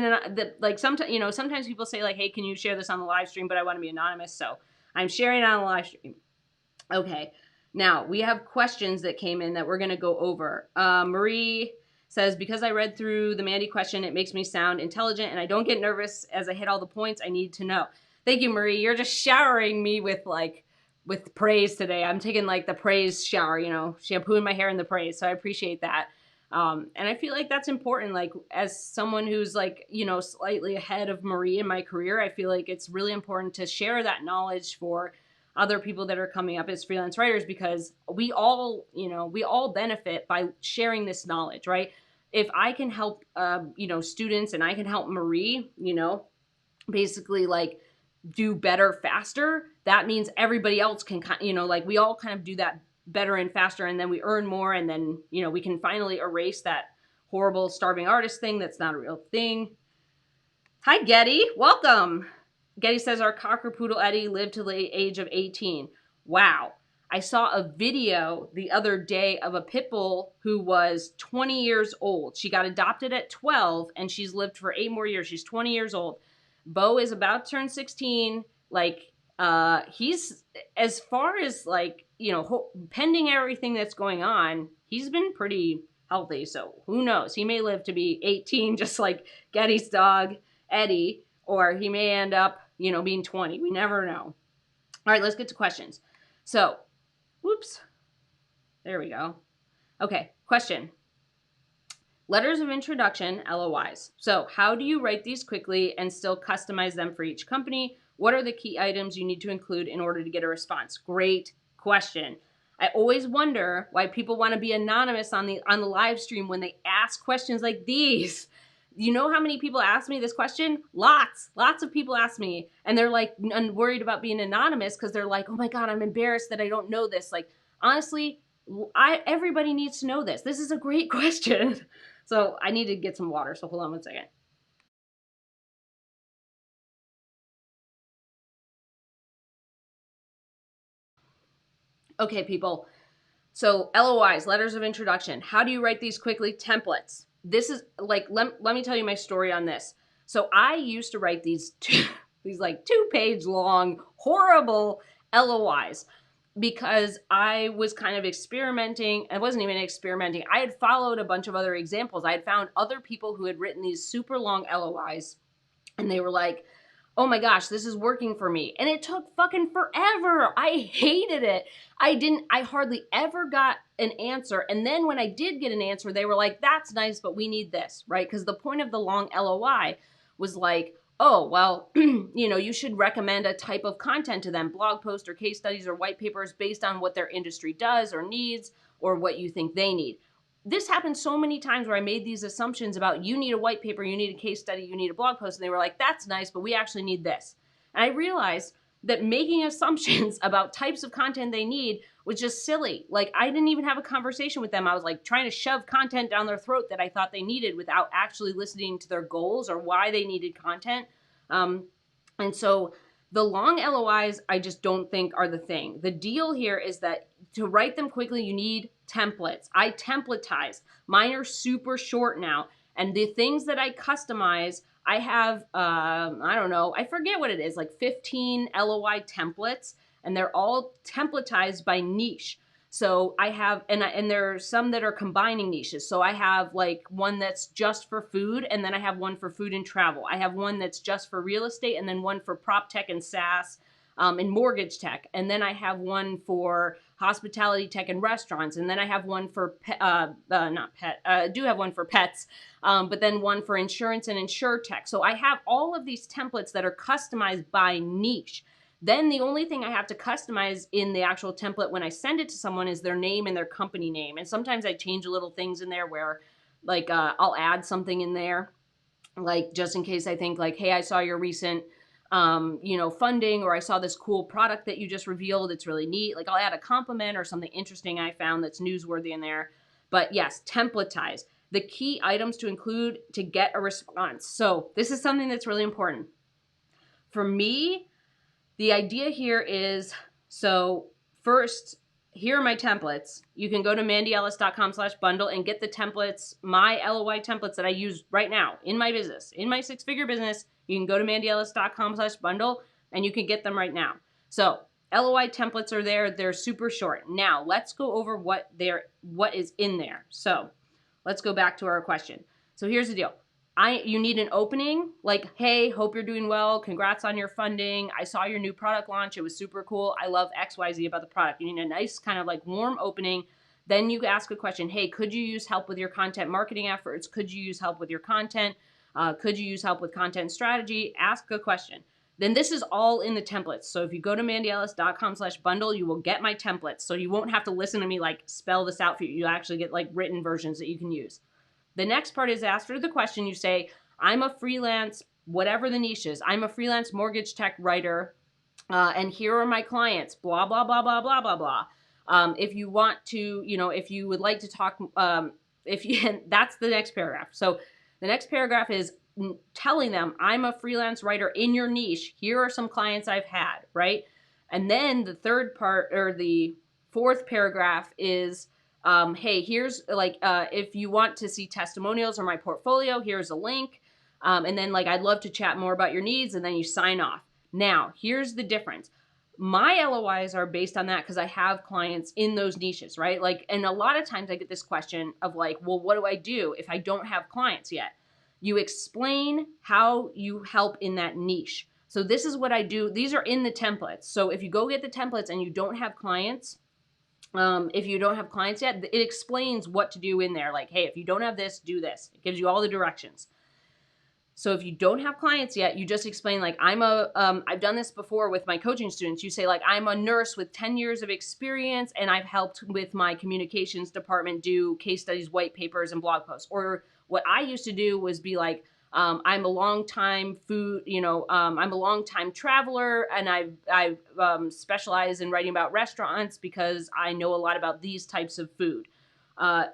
like sometimes, you know, sometimes people say like, hey, can you share this on the live stream? But I want to be anonymous. So I'm sharing it on the live stream. Okay. Now, we have questions that came in that we're going to go over. Marie says, because I read through the Mandy question, it makes me sound intelligent and I don't get nervous as I hit all the points I need to know. Thank you, Marie. You're just showering me with praise today. I'm taking like the praise shower, you know, shampooing my hair in the praise. So I appreciate that. And I feel like that's important. Like as someone who's like, you know, slightly ahead of Marie in my career, I feel like it's really important to share that knowledge for other people that are coming up as freelance writers, because we all benefit by sharing this knowledge, right? If I can help, you know, students and I can help Marie, you know, basically like do better faster, that means everybody else can, you know, like we all kind of do that better and faster, and then we earn more, and then, you know, we can finally erase that horrible starving artist thing that's not a real thing. Hi, Getty. Welcome. Getty says our cocker poodle Eddie lived to the age of 18. Wow. I saw a video the other day of a pit bull who was 20 years old. She got adopted at 12 and she's lived for 8 more years. She's 20 years old. Bo is about to turn 16. Like, he's, as far as like, you know, pending everything that's going on, he's been pretty healthy. So who knows? He may live to be 18, just like Getty's dog, Eddie, or he may end up, you know, being 20. We never know. All right, let's get to questions. So, whoops. There we go. Okay, question. Letters of introduction, LOIs. So, how do you write these quickly and still customize them for each company? What are the key items you need to include in order to get a response? Great question. I always wonder why people want to be anonymous on the live stream when they ask questions like these. You know how many people ask me this question? Lots of people ask me, and they're like worried about being anonymous because they're like, oh my God, I'm embarrassed that I don't know this. Like, honestly, everybody needs to know this. This is a great question. So I need to get some water. So hold on one second. Okay, people. So LOIs, letters of introduction. How do you write these quickly? Templates. This is like, let me tell you my story on this. So I used to write these like 2-page long, horrible LOIs because I was kind of experimenting. I wasn't even experimenting. I had followed a bunch of other examples. I had found other people who had written these super long LOIs, and they were like, oh my gosh, this is working for me. And it took fucking forever. I hated it. I hardly ever got an answer. And then when I did get an answer, they were like, that's nice, but we need this, right? Because the point of the long LOI was like, oh, well, you know, you should recommend a type of content to them, blog posts or case studies or white papers based on what their industry does or needs or what you think they need. This happened so many times where I made these assumptions about you need a white paper, you need a case study, you need a blog post. And they were like, that's nice, but we actually need this. And I realized that making assumptions about types of content they need was just silly. Like, I didn't even have a conversation with them. I was like trying to shove content down their throat that I thought they needed without actually listening to their goals or why they needed content. And so the long LOIs, I just don't think are the thing. The deal here is that to write them quickly, you need templates. I templatize. Mine are super short now. And the things that I customize, I have, I don't know, I forget what it is, like 15 LOI templates, and they're all templatized by niche. So I have, and there are some that are combining niches. So I have like one that's just for food, and then I have one for food and travel. I have one that's just for real estate, and then one for prop tech and SaaS and mortgage tech. And then I have one for hospitality tech and restaurants. And then I have one for, I do have one for pets, but then one for insurance and insure tech. So I have all of these templates that are customized by niche. Then the only thing I have to customize in the actual template when I send it to someone is their name and their company name. And sometimes I change little things in there where like I'll add something in there, like just in case I think like, hey, I saw your recent funding, or I saw this cool product that you just revealed. It's really neat. Like I'll add a compliment or something interesting I found that's newsworthy in there. But yes, templatize. The key items to include to get a response. So this is something that's really important. For me, the idea here is, so first, here are my templates. You can go to mandyellis.com/bundle and get the templates, my LOI templates that I use right now in my business, in my six-figure business. You can go to mandyellis.com/bundle and you can get them right now. So LOI templates are there. They're super short. Now let's go over what is in there. So let's go back to our question. So here's the deal. You need an opening like, hey, hope you're doing well. Congrats on your funding. I saw your new product launch. It was super cool. I love XYZ about the product. You need a nice kind of like warm opening. Then you ask a question. Hey, could you use help with your content marketing efforts? Could you use help with your content? Could you use help with content strategy? Ask a question. Then this is all in the templates. So if you go to mandyellis.com/bundle, you will get my templates. So you won't have to listen to me like spell this out for you. You'll actually get like written versions that you can use. The next part is after the question, you say, I'm a freelance, whatever the niche is. I'm a freelance mortgage tech writer, and here are my clients, blah, blah, blah, blah, blah, blah, blah. If you want to, if you would like to talk, that's the next paragraph. So the next paragraph is telling them, I'm a freelance writer in your niche. Here are some clients I've had, right? And then the third part, or the fourth paragraph is, hey, here's like, if you want to see testimonials or my portfolio, here's a link. And then like, I'd love to chat more about your needs, and then you sign off. Now, here's the difference. My LOIs are based on that because I have clients in those niches, right? Like, and a lot of times I get this question of like, well, what do I do if I don't have clients yet? You explain how you help in that niche. So this is what I do. These are in the templates. So if you go get the templates and you don't have clients, if you don't have clients yet, it explains what to do in there. Like, hey, if you don't have this, do this. It gives you all the directions. So if you don't have clients yet, you just explain like, I've done this before with my coaching students. You say like, I'm a nurse with 10 years of experience, and I've helped with my communications department do case studies, white papers, and blog posts. Or what I used to do was be like, I'm a long-time I'm a long-time traveler, and I've specialized in writing about restaurants because I know a lot about these types of food.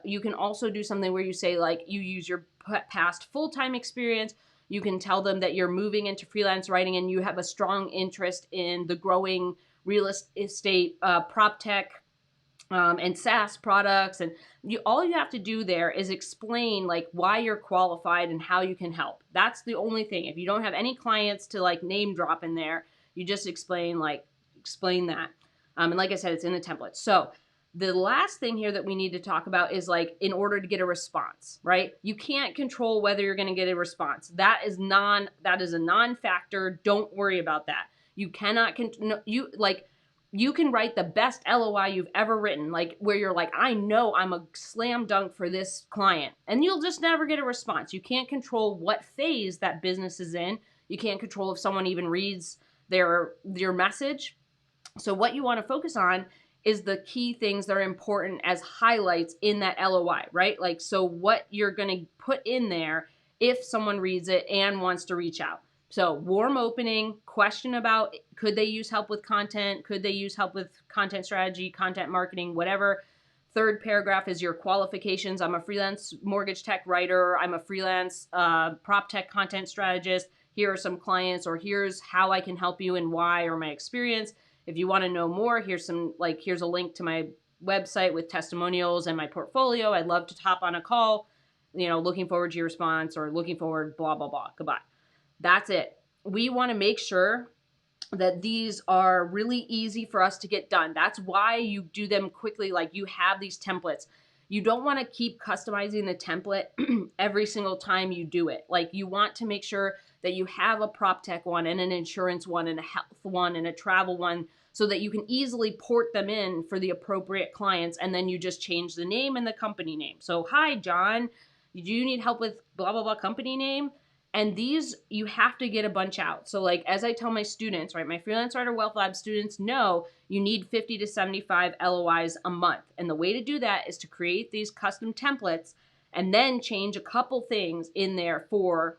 You can also do something where you say like, you use your past full-time experience. You can tell them that you're moving into freelance writing and you have a strong interest in the growing real estate, prop tech, and SaaS products. And all you have to do there is explain like why you're qualified and how you can help. That's the only thing. If you don't have any clients to like name drop in there, you just explain that. And like I said, it's in the template. So the last thing here that we need to talk about is like, in order to get a response, right? You can't control whether you're going to get a response. That is a non-factor. Don't worry about that. You cannot, you can write the best LOI you've ever written, like where you're like, I know I'm a slam dunk for this client, and you'll just never get a response. You can't control what phase that business is in. You can't control if someone even reads your message. So what you want to focus on is the key things that are important as highlights in that LOI, right? Like, so what you're going to put in there if someone reads it and wants to reach out. So warm opening, question about could they use help with content? Could they use help with content strategy, content marketing, whatever. Third paragraph is your qualifications. I'm a freelance mortgage tech writer. I'm a freelance prop tech content strategist. Here are some clients, or here's how I can help you and why, or my experience. If you want to know more, here's a link to my website with testimonials and my portfolio. I'd love to hop on a call. Looking forward to your response, or looking forward, blah, blah, blah. Goodbye. That's it. We want to make sure that these are really easy for us to get done. That's why you do them quickly. Like, you have these templates. You don't want to keep customizing the template every single time you do it. Like, you want to make sure that you have a prop tech one and an insurance one and a health one and a travel one, so that you can easily port them in for the appropriate clients. And then you just change the name and the company name. So, hi, John, do you need help with blah, blah, blah company name? And these, you have to get a bunch out. So like, as I tell my students, right, my Freelance Writer Wealth Lab students know you need 50 to 75 LOIs a month. And the way to do that is to create these custom templates and then change a couple things in there for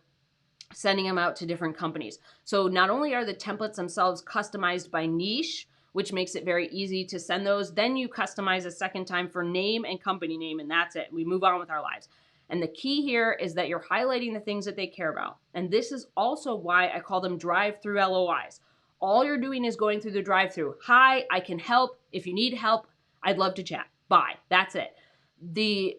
sending them out to different companies. So not only are the templates themselves customized by niche, which makes it very easy to send those, then you customize a second time for name and company name, and that's it. We move on with our lives. And the key here is that you're highlighting the things that they care about. And this is also why I call them drive-through LOIs. All you're doing is going through the drive-through. Hi, I can help. If you need help, I'd love to chat. Bye. That's it. The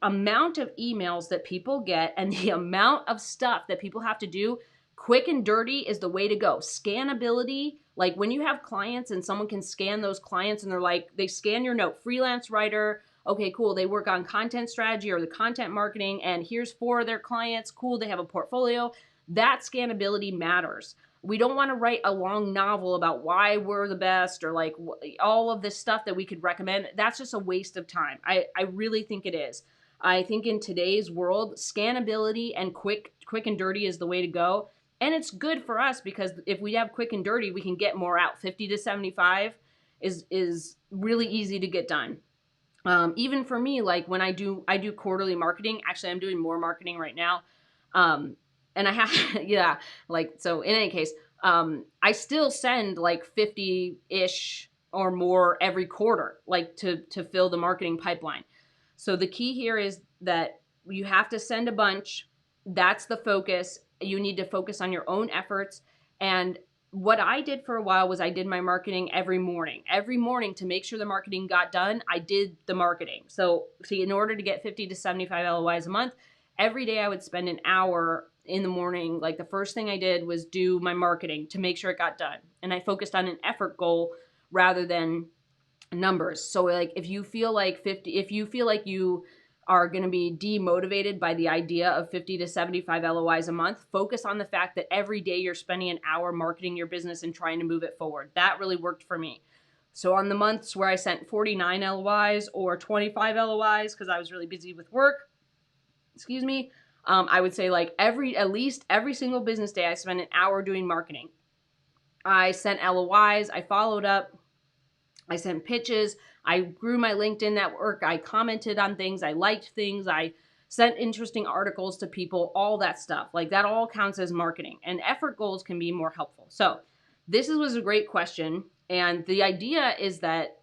amount of emails that people get and the amount of stuff that people have to do, quick and dirty is the way to go. Scannability, like when you have clients and someone can scan those clients and they scan your note, freelance writer, okay, cool, they work on content strategy or the content marketing, and here's 4 of their clients, cool, they have a portfolio. That scannability matters. We don't want to write a long novel about why we're the best, or like all of this stuff that we could recommend. That's just a waste of time. I really think it is. I think in today's world, scannability and quick and dirty is the way to go. And it's good for us because if we have quick and dirty, we can get more out. 50 to 75 is really easy to get done. Even for me, like when I do quarterly marketing. Actually, I'm doing more marketing right now. And I have, yeah, like, so in any case, I still send like 50-ish or more every quarter, like to fill the marketing pipeline. So the key here is that you have to send a bunch. That's the focus. You need to focus on your own efforts. And what I did for a while was I did my marketing every morning. Every morning, to make sure the marketing got done, I did the marketing. So see, in order to get 50 to 75 LOIs a month, every day I would spend an hour in the morning. Like the first thing I did was do my marketing to make sure it got done. And I focused on an effort goal rather than numbers. So like if you feel like you are going to be demotivated by the idea of 50 to 75 LOIs a month, focus on the fact that every day you're spending an hour marketing your business and trying to move it forward. That really worked for me. So on the months where I sent 49 LOIs or 25 LOIs because I was really busy with work, I would say like at least every single business day I spent an hour doing marketing. I sent LOIs, I followed up, I sent pitches, I grew my LinkedIn network, I commented on things, I liked things, I sent interesting articles to people, all that stuff. Like that all counts as marketing, and effort goals can be more helpful. So this was a great question. And the idea is that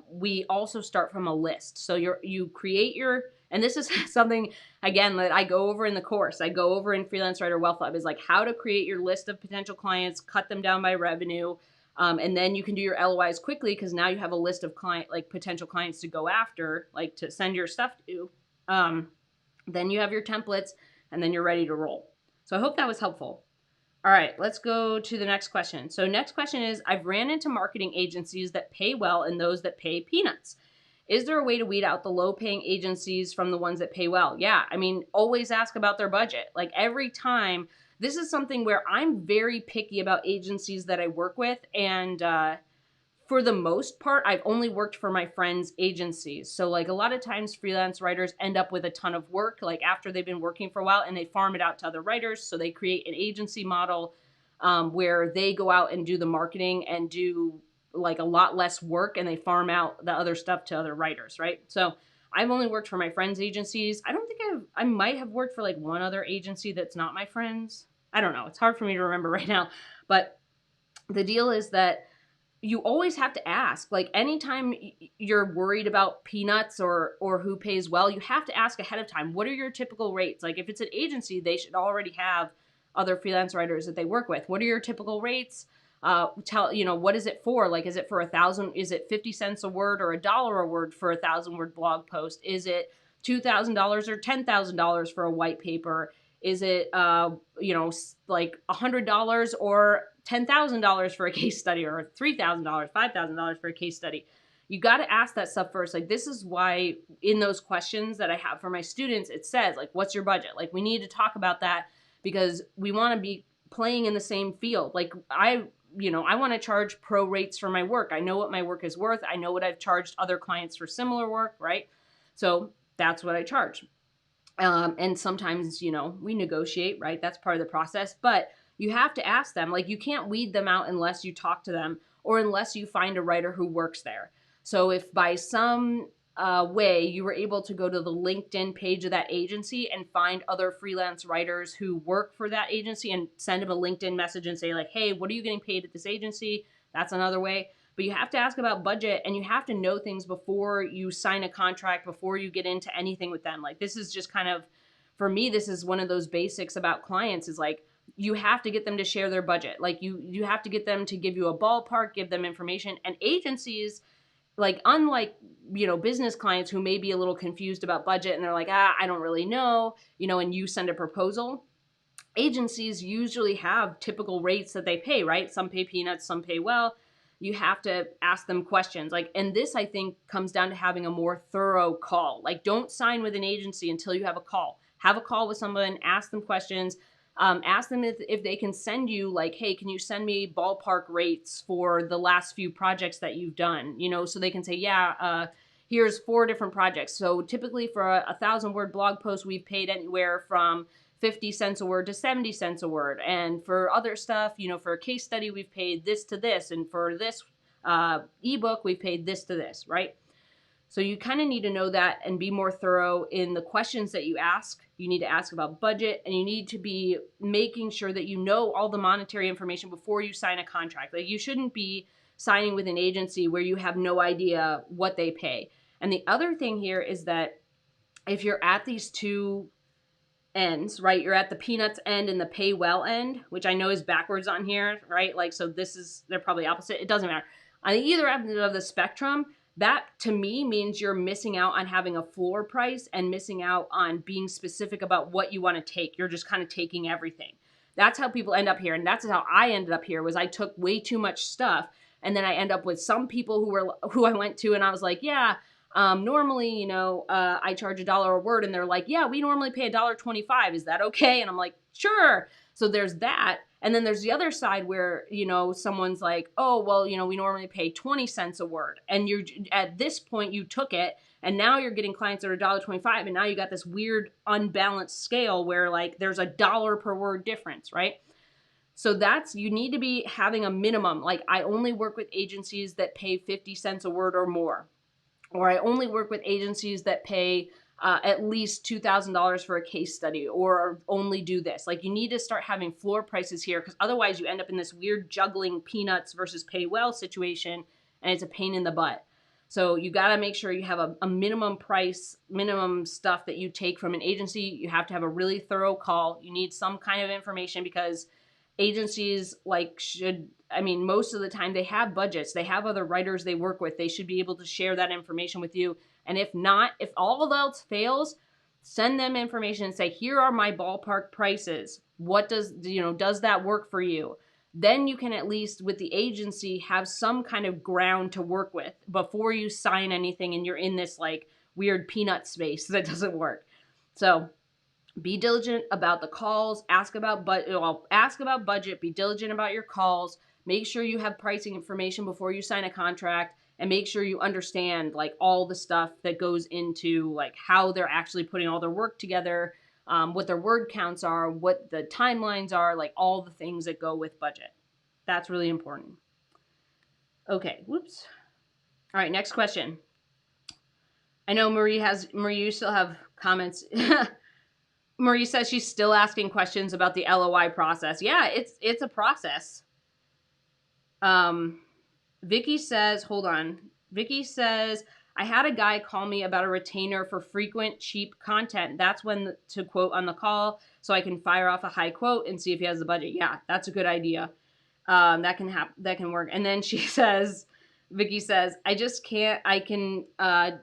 we also start from a list. So you create your, and this is something, again, that I go over in the course. I go over in Freelance Writer Wealth Lab, is like how to create your list of potential clients, cut them down by revenue, and then you can do your LOIs quickly because now you have a list of potential clients to go after, like to send your stuff to. Then you have your templates, and then you're ready to roll. So I hope that was helpful. All right, let's go to the next question. So next question is, I've ran into marketing agencies that pay well and those that pay peanuts. Is there a way to weed out the low-paying agencies from the ones that pay well? Yeah, I mean, always ask about their budget. Like every time, this is something where I'm very picky about agencies that I work with. And for the most part, I've only worked for my friends' agencies. So like a lot of times freelance writers end up with a ton of work, like after they've been working for a while, and they farm it out to other writers. So they create an agency model where they go out and do the marketing and do like a lot less work, and they farm out the other stuff to other writers, right? So I've only worked for my friends' agencies. I don't think I might have worked for like one other agency that's not my friends. I don't know. It's hard for me to remember right now. But the deal is that you always have to ask. Like anytime you're worried about peanuts or who pays well, you have to ask ahead of time. What are your typical rates? Like if it's an agency, they should already have other freelance writers that they work with. What are your typical rates? What is it for? Like, is it for 1,000? Is it 50 cents a word or $1 a word for a 1,000-word blog post? Is it $2,000 or $10,000 for a white paper? Is it, like $100 or $10,000 for a case study, or $3,000, $5,000 for a case study? You got to ask that stuff first. Like, this is why in those questions that I have for my students, it says, like, what's your budget? Like, we need to talk about that because we want to be playing in the same field. Like, I want to charge pro rates for my work. I know what my work is worth. I know what I've charged other clients for similar work, right? So that's what I charge. And sometimes, we negotiate, right? That's part of the process. But you have to ask them. Like, you can't weed them out unless you talk to them or unless you find a writer who works there. So if by some way you were able to go to the LinkedIn page of that agency and find other freelance writers who work for that agency and send them a LinkedIn message and say, like, hey, what are you getting paid at this agency? That's another way. But you have to ask about budget, and you have to know things before you sign a contract, before you get into anything with them. Like, this is just kind of, for me, this is one of those basics about clients, is like, you have to get them to share their budget. Like, you have to get them to give you a ballpark, give them information. And agencies, like, unlike, business clients who may be a little confused about budget and they're like, I don't really know, and you send a proposal, agencies usually have typical rates that they pay, right? Some pay peanuts, some pay well. You have to ask them questions. Like, and this, I think, comes down to having a more thorough call. Like, don't sign with an agency until you have a call. Have a call with someone, ask them questions. Ask them if they can send you, like, hey, can you send me ballpark rates for the last few projects that you've done? So they can say, yeah, here's 4 different projects. So typically for a 1,000-word blog post, we've paid anywhere from 50 cents a word to 70 cents a word. And for other stuff, for a case study, we've paid this to this. And for this ebook, we've paid this to this, right? So you kind of need to know that and be more thorough in the questions that you ask. You need to ask about budget, and you need to be making sure that you know all the monetary information before you sign a contract. Like, you shouldn't be signing with an agency where you have no idea what they pay. And the other thing here is that if you're at these two ends, right? You're at the peanuts end and the pay well end, which I know is backwards on here, right? Like, so they're probably opposite. It doesn't matter. On either end of the spectrum, that to me means you're missing out on having a floor price and missing out on being specific about what you want to take. You're just kind of taking everything. That's how people end up here. And that's how I ended up here, was I took way too much stuff. And then I end up with some people who I went to and I was like, yeah, normally, I charge $1 a word, and they're like, yeah, we normally pay $1.25. Is that okay? And I'm like, sure. So there's that. And then there's the other side where, someone's like, oh, well, we normally pay 20 cents a word. And at this point you took it, and now you're getting clients that are $1.25. And now you got this weird unbalanced scale where, like, there's $1 per word difference, right? So you need to be having a minimum. Like, I only work with agencies that pay 50 cents a word or more. Or I only work with agencies that pay at least $2,000 for a case study, or only do this. Like, you need to start having floor prices here, because otherwise you end up in this weird juggling peanuts versus pay well situation, and it's a pain in the butt. So you got to make sure you have a minimum price, minimum stuff that you take from an agency. You have to have a really thorough call. You need some kind of information, because agencies most of the time they have budgets. They have other writers they work with. They should be able to share that information with you. And if not, if all else fails, send them information and say, here are my ballpark prices. What does that work for you? Then you can, at least with the agency, have some kind of ground to work with before you sign anything and you're in this like weird peanut space that doesn't work. So be diligent about the calls, ask about budget, be diligent about your calls, make sure you have pricing information before you sign a contract, and make sure you understand like all the stuff that goes into like how they're actually putting all their work together, what their word counts are, what the timelines are, like all the things that go with budget. That's really important. Okay, whoops. All right, next question. I know Marie, you still have comments. Marie says she's still asking questions about the LOI process. Yeah, it's a process. Vicky says, hold on. Vicky says, I had a guy call me about a retainer for frequent cheap content. That's when to quote on the call so I can fire off a high quote and see if he has the budget. Yeah, that's a good idea. That can happen. That can work. And then she says, Vicky says, I just can't. I can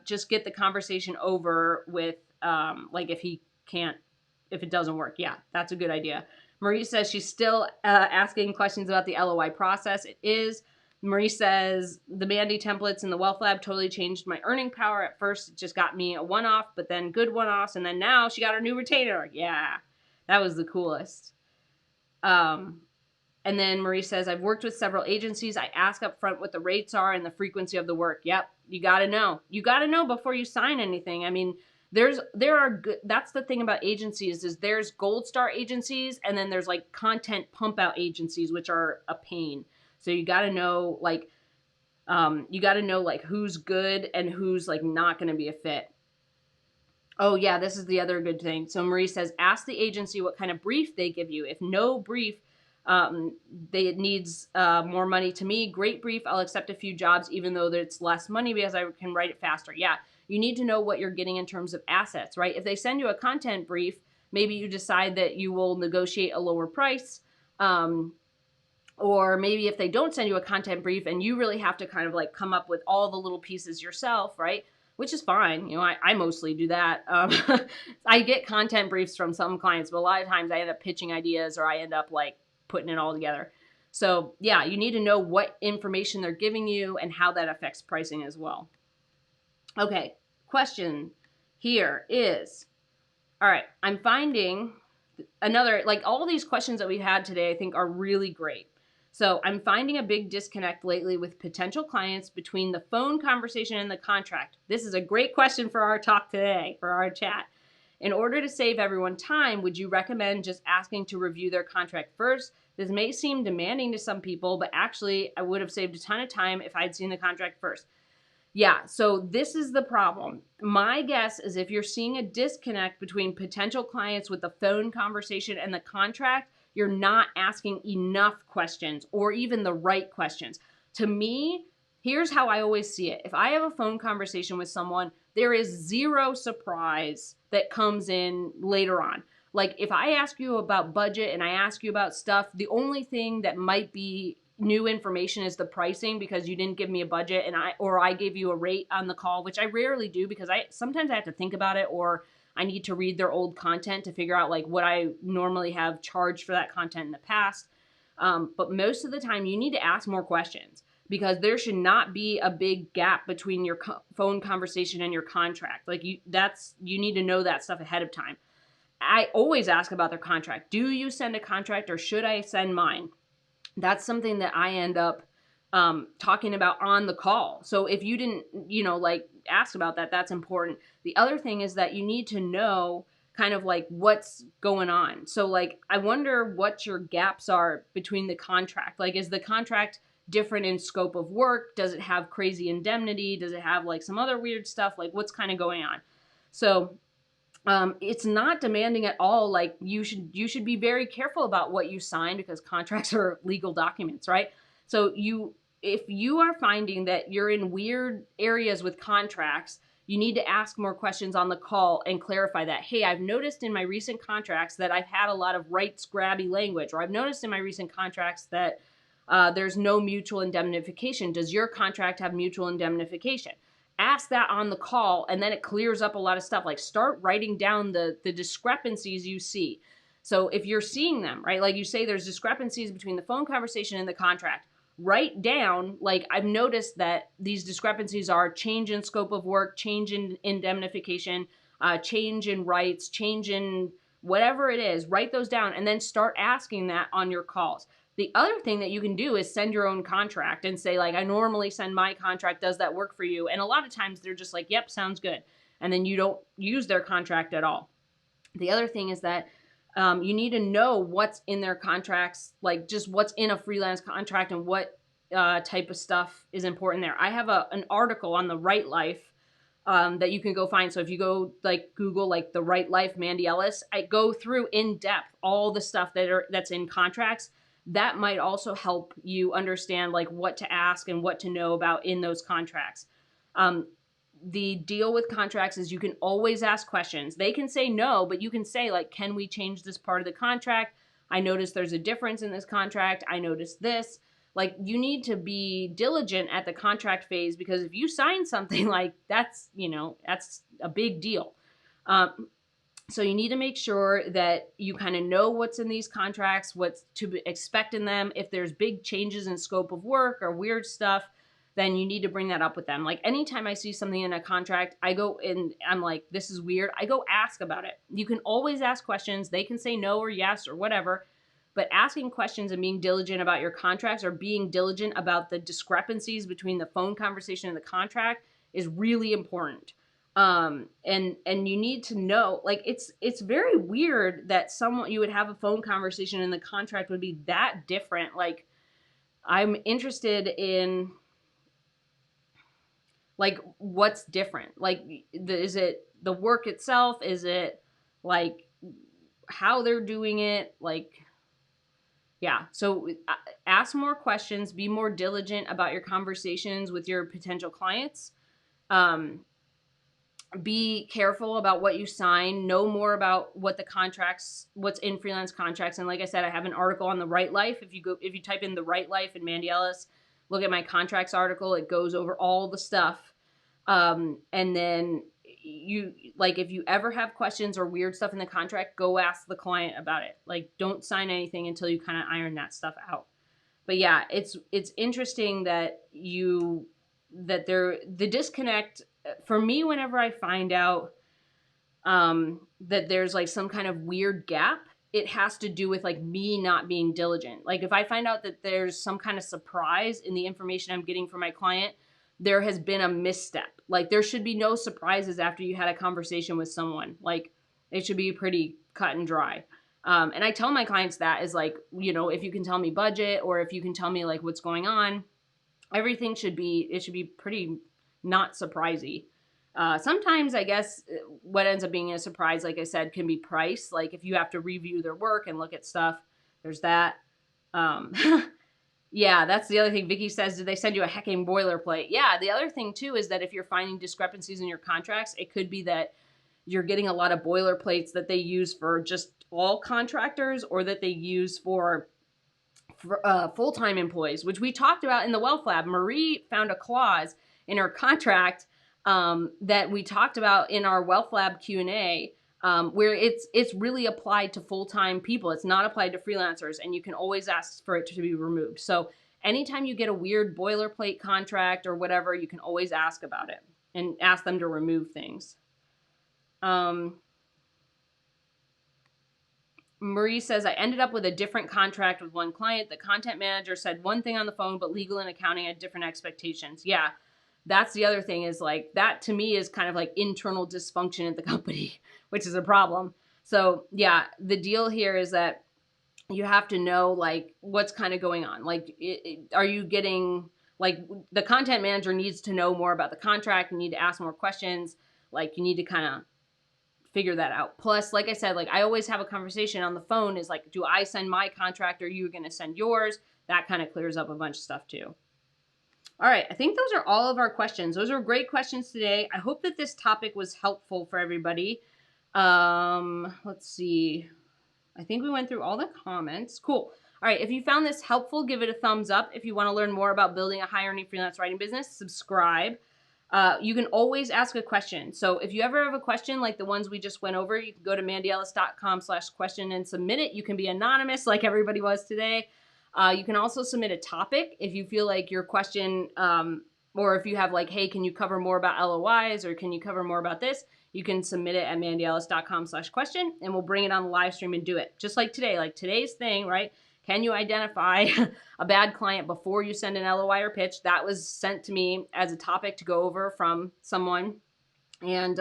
just get the conversation over with. Like if he can't, if it doesn't work. Yeah, that's a good idea. Marie says she's still asking questions about the LOI process. It is. Marie says the Mandy templates in the Wealth Lab totally changed my earning power. At first, it just got me a one-off, but then good one-offs, and then now she got her new retainer. Yeah, that was the coolest. And then Marie says, I've worked with several agencies. I ask up front what the rates are and the frequency of the work. Yep, you got to know. You got to know before you sign anything. I mean, there are good, that's the thing about agencies is there's gold star agencies and then there's like content pump out agencies, which are a pain. So you got to know like who's good and who's like not going to be a fit. Oh yeah, this is the other good thing. So Marie says, ask the agency what kind of brief they give you. If no brief, it needs more money to me, great brief. I'll accept a few jobs, even though it's less money because I can write it faster. Yeah, you need to know what you're getting in terms of assets, right? If they send you a content brief, maybe you decide that you will negotiate a lower price. Or maybe if they don't send you a content brief and you really have to kind of like come up with all the little pieces yourself, right? Which is fine. You know, I mostly do that. I get content briefs from some clients, but a lot of times I end up pitching ideas or I end up like putting it all together. So yeah, you need to know what information they're giving you and how that affects pricing as well. Okay, question here is, all right, I'm finding another, like all these questions that we've had today, I think are really great. So I'm finding a big disconnect lately with potential clients between the phone conversation and the contract. This is a great question for our talk today, for our chat. In order to save everyone time, would you recommend just asking to review their contract first? This may seem demanding to some people, but actually I would have saved a ton of time if I'd seen the contract first. Yeah, so this is the problem. My guess is if you're seeing a disconnect between potential clients with the phone conversation and the contract, you're not asking enough questions or even the right questions. To me, here's how I always see it. If I have a phone conversation with someone, there is zero surprise that comes in later on. Like if I ask you about budget and I ask you about stuff, the only thing that might be new information is the pricing because you didn't give me a budget and I gave you a rate on the call, which I rarely do because sometimes I have to think about it or I need to read their old content to figure out like what I normally have charged for that content in the past. But most of the time you need to ask more questions because there should not be a big gap between your phone conversation and your contract. Like you need to know that stuff ahead of time. I always ask about their contract. Do you send a contract or should I send mine? That's something that I end up talking about on the call. So if you didn't, like ask about that, that's important. The other thing is that you need to know kind of like what's going on. So like, I wonder what your gaps are between the contract. Like, is the contract different in scope of work? Does it have crazy indemnity? Does it have like some other weird stuff? Like what's kind of going on? So it's not demanding at all. Like you should be very careful about what you sign because contracts are legal documents, right? So if you are finding that you're in weird areas with contracts, you need to ask more questions on the call and clarify that. Hey, I've noticed in my recent contracts that I've had a lot of rights grabby language, or I've noticed in my recent contracts that there's no mutual indemnification. Does your contract have mutual indemnification? Ask that on the call and then it clears up a lot of stuff. Like start writing down the discrepancies you see. So if you're seeing them, right, like you say there's discrepancies between the phone conversation and the contract, write down, like I've noticed that these discrepancies are change in scope of work, change in indemnification, change in rights, change in whatever it is, write those down and then start asking that on your calls. The other thing that you can do is send your own contract and say, like, I normally send my contract. Does that work for you? And a lot of times they're just like, yep, sounds good. And then you don't use their contract at all. The other thing is that you need to know what's in their contracts, like just what's in a freelance contract and what type of stuff is important there. I have an article on the Right Life that you can go find. So if you go like Google like The Right Life, Mandy Ellis, I go through in depth all the stuff that's in contracts. That might also help you understand like what to ask and what to know about in those contracts. Um, the deal with contracts is you can always ask questions. They can say no, but you can say like, can we change this part of the contract? I noticed there's a difference in this contract. I noticed this. Like, you need to be diligent at the contract phase, because if you sign something like that's, that's a big deal. So you need to make sure that you kind of know what's in these contracts, what's to expect in them. If there's big changes in scope of work or weird stuff, then you need to bring that up with them. Like, anytime I see something in a contract, I go and I'm like, this is weird. I go ask about it. You can always ask questions. They can say no or yes or whatever. But asking questions and being diligent about your contracts, or being diligent about the discrepancies between the phone conversation and the contract, is really important. And you need to know, like, it's very weird that you would have a phone conversation and the contract would be that different. Like, I'm interested in like what's different. Like, is it the work itself? Is it like how they're doing it? Like, yeah. So ask more questions, be more diligent about your conversations with your potential clients. Be careful about what you sign, know more about what's in freelance contracts. And like I said, I have an article on The Right Life. If you type in The Right Life and Mandy Ellis, look at my contracts article. It goes over all the stuff. And then if you ever have questions or weird stuff in the contract, go ask the client about it. Like, don't sign anything until you kind of iron that stuff out. But yeah, it's interesting that the disconnect for me whenever I find out that there's like some kind of weird gap, it has to do with like me not being diligent. Like, if I find out that there's some kind of surprise in the information I'm getting from my client, there has been a misstep. Like, there should be no surprises after you had a conversation with someone. Like, it should be pretty cut and dry. And I tell my clients that is like, if you can tell me budget, or if you can tell me like what's going on, everything should be pretty not surprisey. Sometimes I guess what ends up being a surprise, like I said, can be price. Like, if you have to review their work and look at stuff, there's that. Yeah, that's the other thing. Vicky says, did they send you a hecking boilerplate? Yeah, the other thing too is that if you're finding discrepancies in your contracts, it could be that you're getting a lot of boilerplates that they use for just all contractors, or that they use for full-time employees, which we talked about in the Wealth Lab. Marie found a clause in her contract that we talked about in our Wealth Lab Q&A, where it's really applied to full-time people. It's not applied to freelancers, and you can always ask for it to be removed. So anytime you get a weird boilerplate contract or whatever, you can always ask about it and ask them to remove things. Marie says, I ended up with a different contract with one client. The content manager said one thing on the phone, but legal and accounting had different expectations. Yeah, that's the other thing, is like, that to me is kind of like internal dysfunction at the company, which is a problem. So yeah, the deal here is that you have to know like what's kind of going on. Like, are you getting, like, the content manager needs to know more about the contract. You need to ask more questions. Like, you need to kind of figure that out. Plus, like I said, like, I always have a conversation on the phone, is like, do I send my contract, or are you going to send yours? That kind of clears up a bunch of stuff too. All right, I think those are all of our questions. Those are great questions today. I hope that this topic was helpful for everybody. Let's see. I think we went through all the comments. Cool. All right, if you found this helpful, give it a thumbs up. If you want to learn more about building a high-earning freelance writing business, subscribe. You can always ask a question. So if you ever have a question like the ones we just went over, you can go to mandyellis.com/question and submit it. You can be anonymous like everybody was today. You can also submit a topic if you feel like your question, or if you have like, hey, can you cover more about LOIs, or can you cover more about this? You can submit it at mandyellis.com/question, and we'll bring it on the live stream and do it. Just like today, like today's thing, right? Can you identify a bad client before you send an LOI or pitch? That was sent to me as a topic to go over from someone, and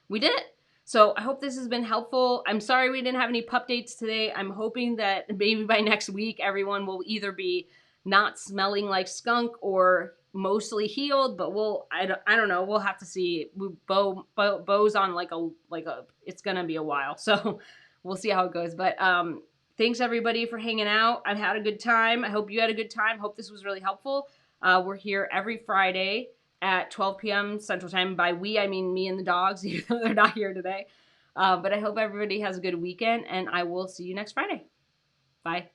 we did it. So I hope this has been helpful. I'm sorry we didn't have any pup dates today. I'm hoping that maybe by next week, everyone will either be not smelling like skunk, or mostly healed, but I don't know. We'll have to see. Bo's on like a it's gonna be a while, so we'll see how it goes. But thanks everybody for hanging out. I've had a good time. I hope you had a good time. Hope this was really helpful. We're here every Friday at 12 p.m. Central Time. By we, I mean me and the dogs, even though they're not here today. But I hope everybody has a good weekend, and I will see you next Friday. Bye.